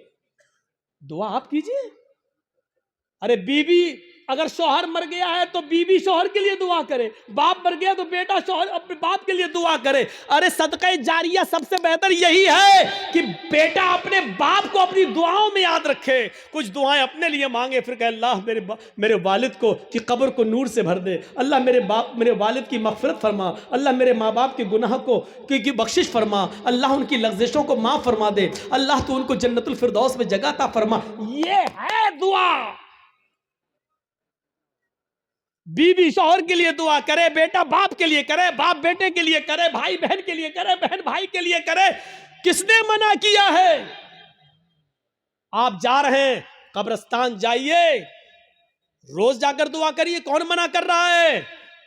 دعا آپ کیجیے. ارے بیوی اگر شوہر مر گیا ہے تو بیوی شوہر کے لیے دعا کرے، باپ مر گیا تو بیٹا شوہر اپنے باپ کے لیے دعا کرے۔ ارے صدقہ جاریہ سب سے بہتر یہی ہے کہ بیٹا اپنے باپ کو اپنی دعاؤں میں یاد رکھے، کچھ دعائیں اپنے لیے مانگے، پھر کہ اللہ میرے والد کو کی قبر کو نور سے بھر دے، اللہ میرے والد کی مغفرت فرما، اللہ میرے ماں باپ کے گناہ کی بخشش فرما، اللہ ان کی لغزشوں کو معاف فرما دے، اللہ تو ان کو جنت الفردوس میں جگہ عطا فرما۔ یہ ہے دعا۔ بیوی شوہر کے لیے دعا کرے، بیٹا باپ کے لیے کرے، باپ بیٹے کے لیے کرے، بھائی بہن کے لیے کرے، بہن بھائی کے لیے کرے۔ کس نے منع کیا ہے؟ آپ جا رہے ہیں قبرستان، جائیے، روز جا کر دعا کریے، کون منع کر رہا ہے؟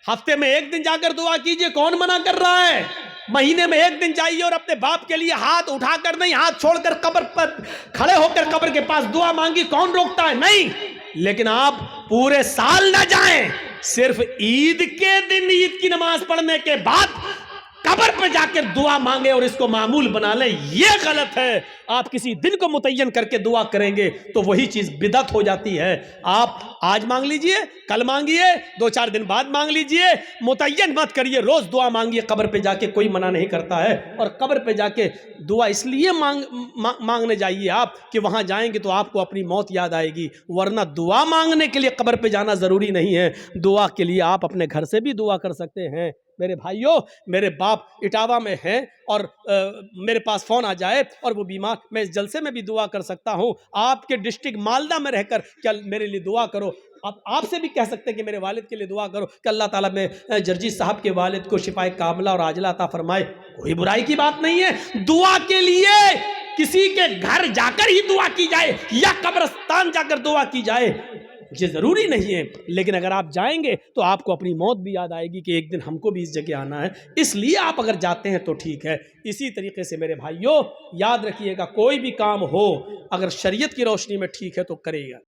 ہفتے میں ایک دن جا کر دعا کیجئے، کون منع کر رہا ہے؟ مہینے میں ایک دن جائیے اور اپنے باپ کے لیے ہاتھ اٹھا کر نہیں، ہاتھ چھوڑ کر قبر پر کھڑے ہو کر قبر کے پاس دعا مانگی، کون روکتا ہے؟ نہیں۔ لیکن آپ پورے سال نہ جائیں، صرف عید کے دن عید کی نماز پڑھنے کے بعد قبر پہ جا کر دعا مانگے اور اس کو معمول بنا لیں، یہ غلط ہے۔ آپ کسی دن کو متعین کر کے دعا کریں گے تو وہی چیز بدعت ہو جاتی ہے۔ آپ آج مانگ لیجئے، کل مانگیے، 2-4 دن بعد مانگ لیجئے، متعین مت کریے، روز دعا مانگیے قبر پہ جا کے، کوئی منع نہیں کرتا ہے۔ اور قبر پہ جا کے دعا اس لیے مانگنے جائیے آپ کہ وہاں جائیں گے تو آپ کو اپنی موت یاد آئے گی، ورنہ دعا مانگنے کے لیے قبر پہ جانا ضروری نہیں ہے۔ دعا کے لیے آپ اپنے گھر سے بھی دعا کر سکتے ہیں۔ میرے بھائیوں، میرے باپ اٹاوا میں ہیں اور میرے پاس فون آ جائے اور وہ بیمار، میں اس جلسے میں بھی دعا کر سکتا ہوں۔ آپ کے ڈسٹرکٹ مالدہ میں رہ کر کیا میرے لیے دعا کرو، آپ سے بھی کہہ سکتے ہیں کہ میرے والد کے لیے دعا کرو کہ اللہ تعالیٰ میں جرجی صاحب کے والد کو شفائے کاملہ اور عاجلہ عطا فرمائے، کوئی برائی کی بات نہیں ہے۔ دعا کے لیے کسی کے گھر جا کر ہی دعا کی جائے یا قبرستان جا کر دعا کی جائے یہ ضروری نہیں ہے، لیکن اگر آپ جائیں گے تو آپ کو اپنی موت بھی یاد آئے گی کہ ایک دن ہم کو بھی اس جگہ آنا ہے، اس لیے آپ اگر جاتے ہیں تو ٹھیک ہے۔ اسی طریقے سے میرے بھائیوں یاد رکھیے گا، کوئی بھی کام ہو اگر شریعت کی روشنی میں ٹھیک ہے تو کرے گا۔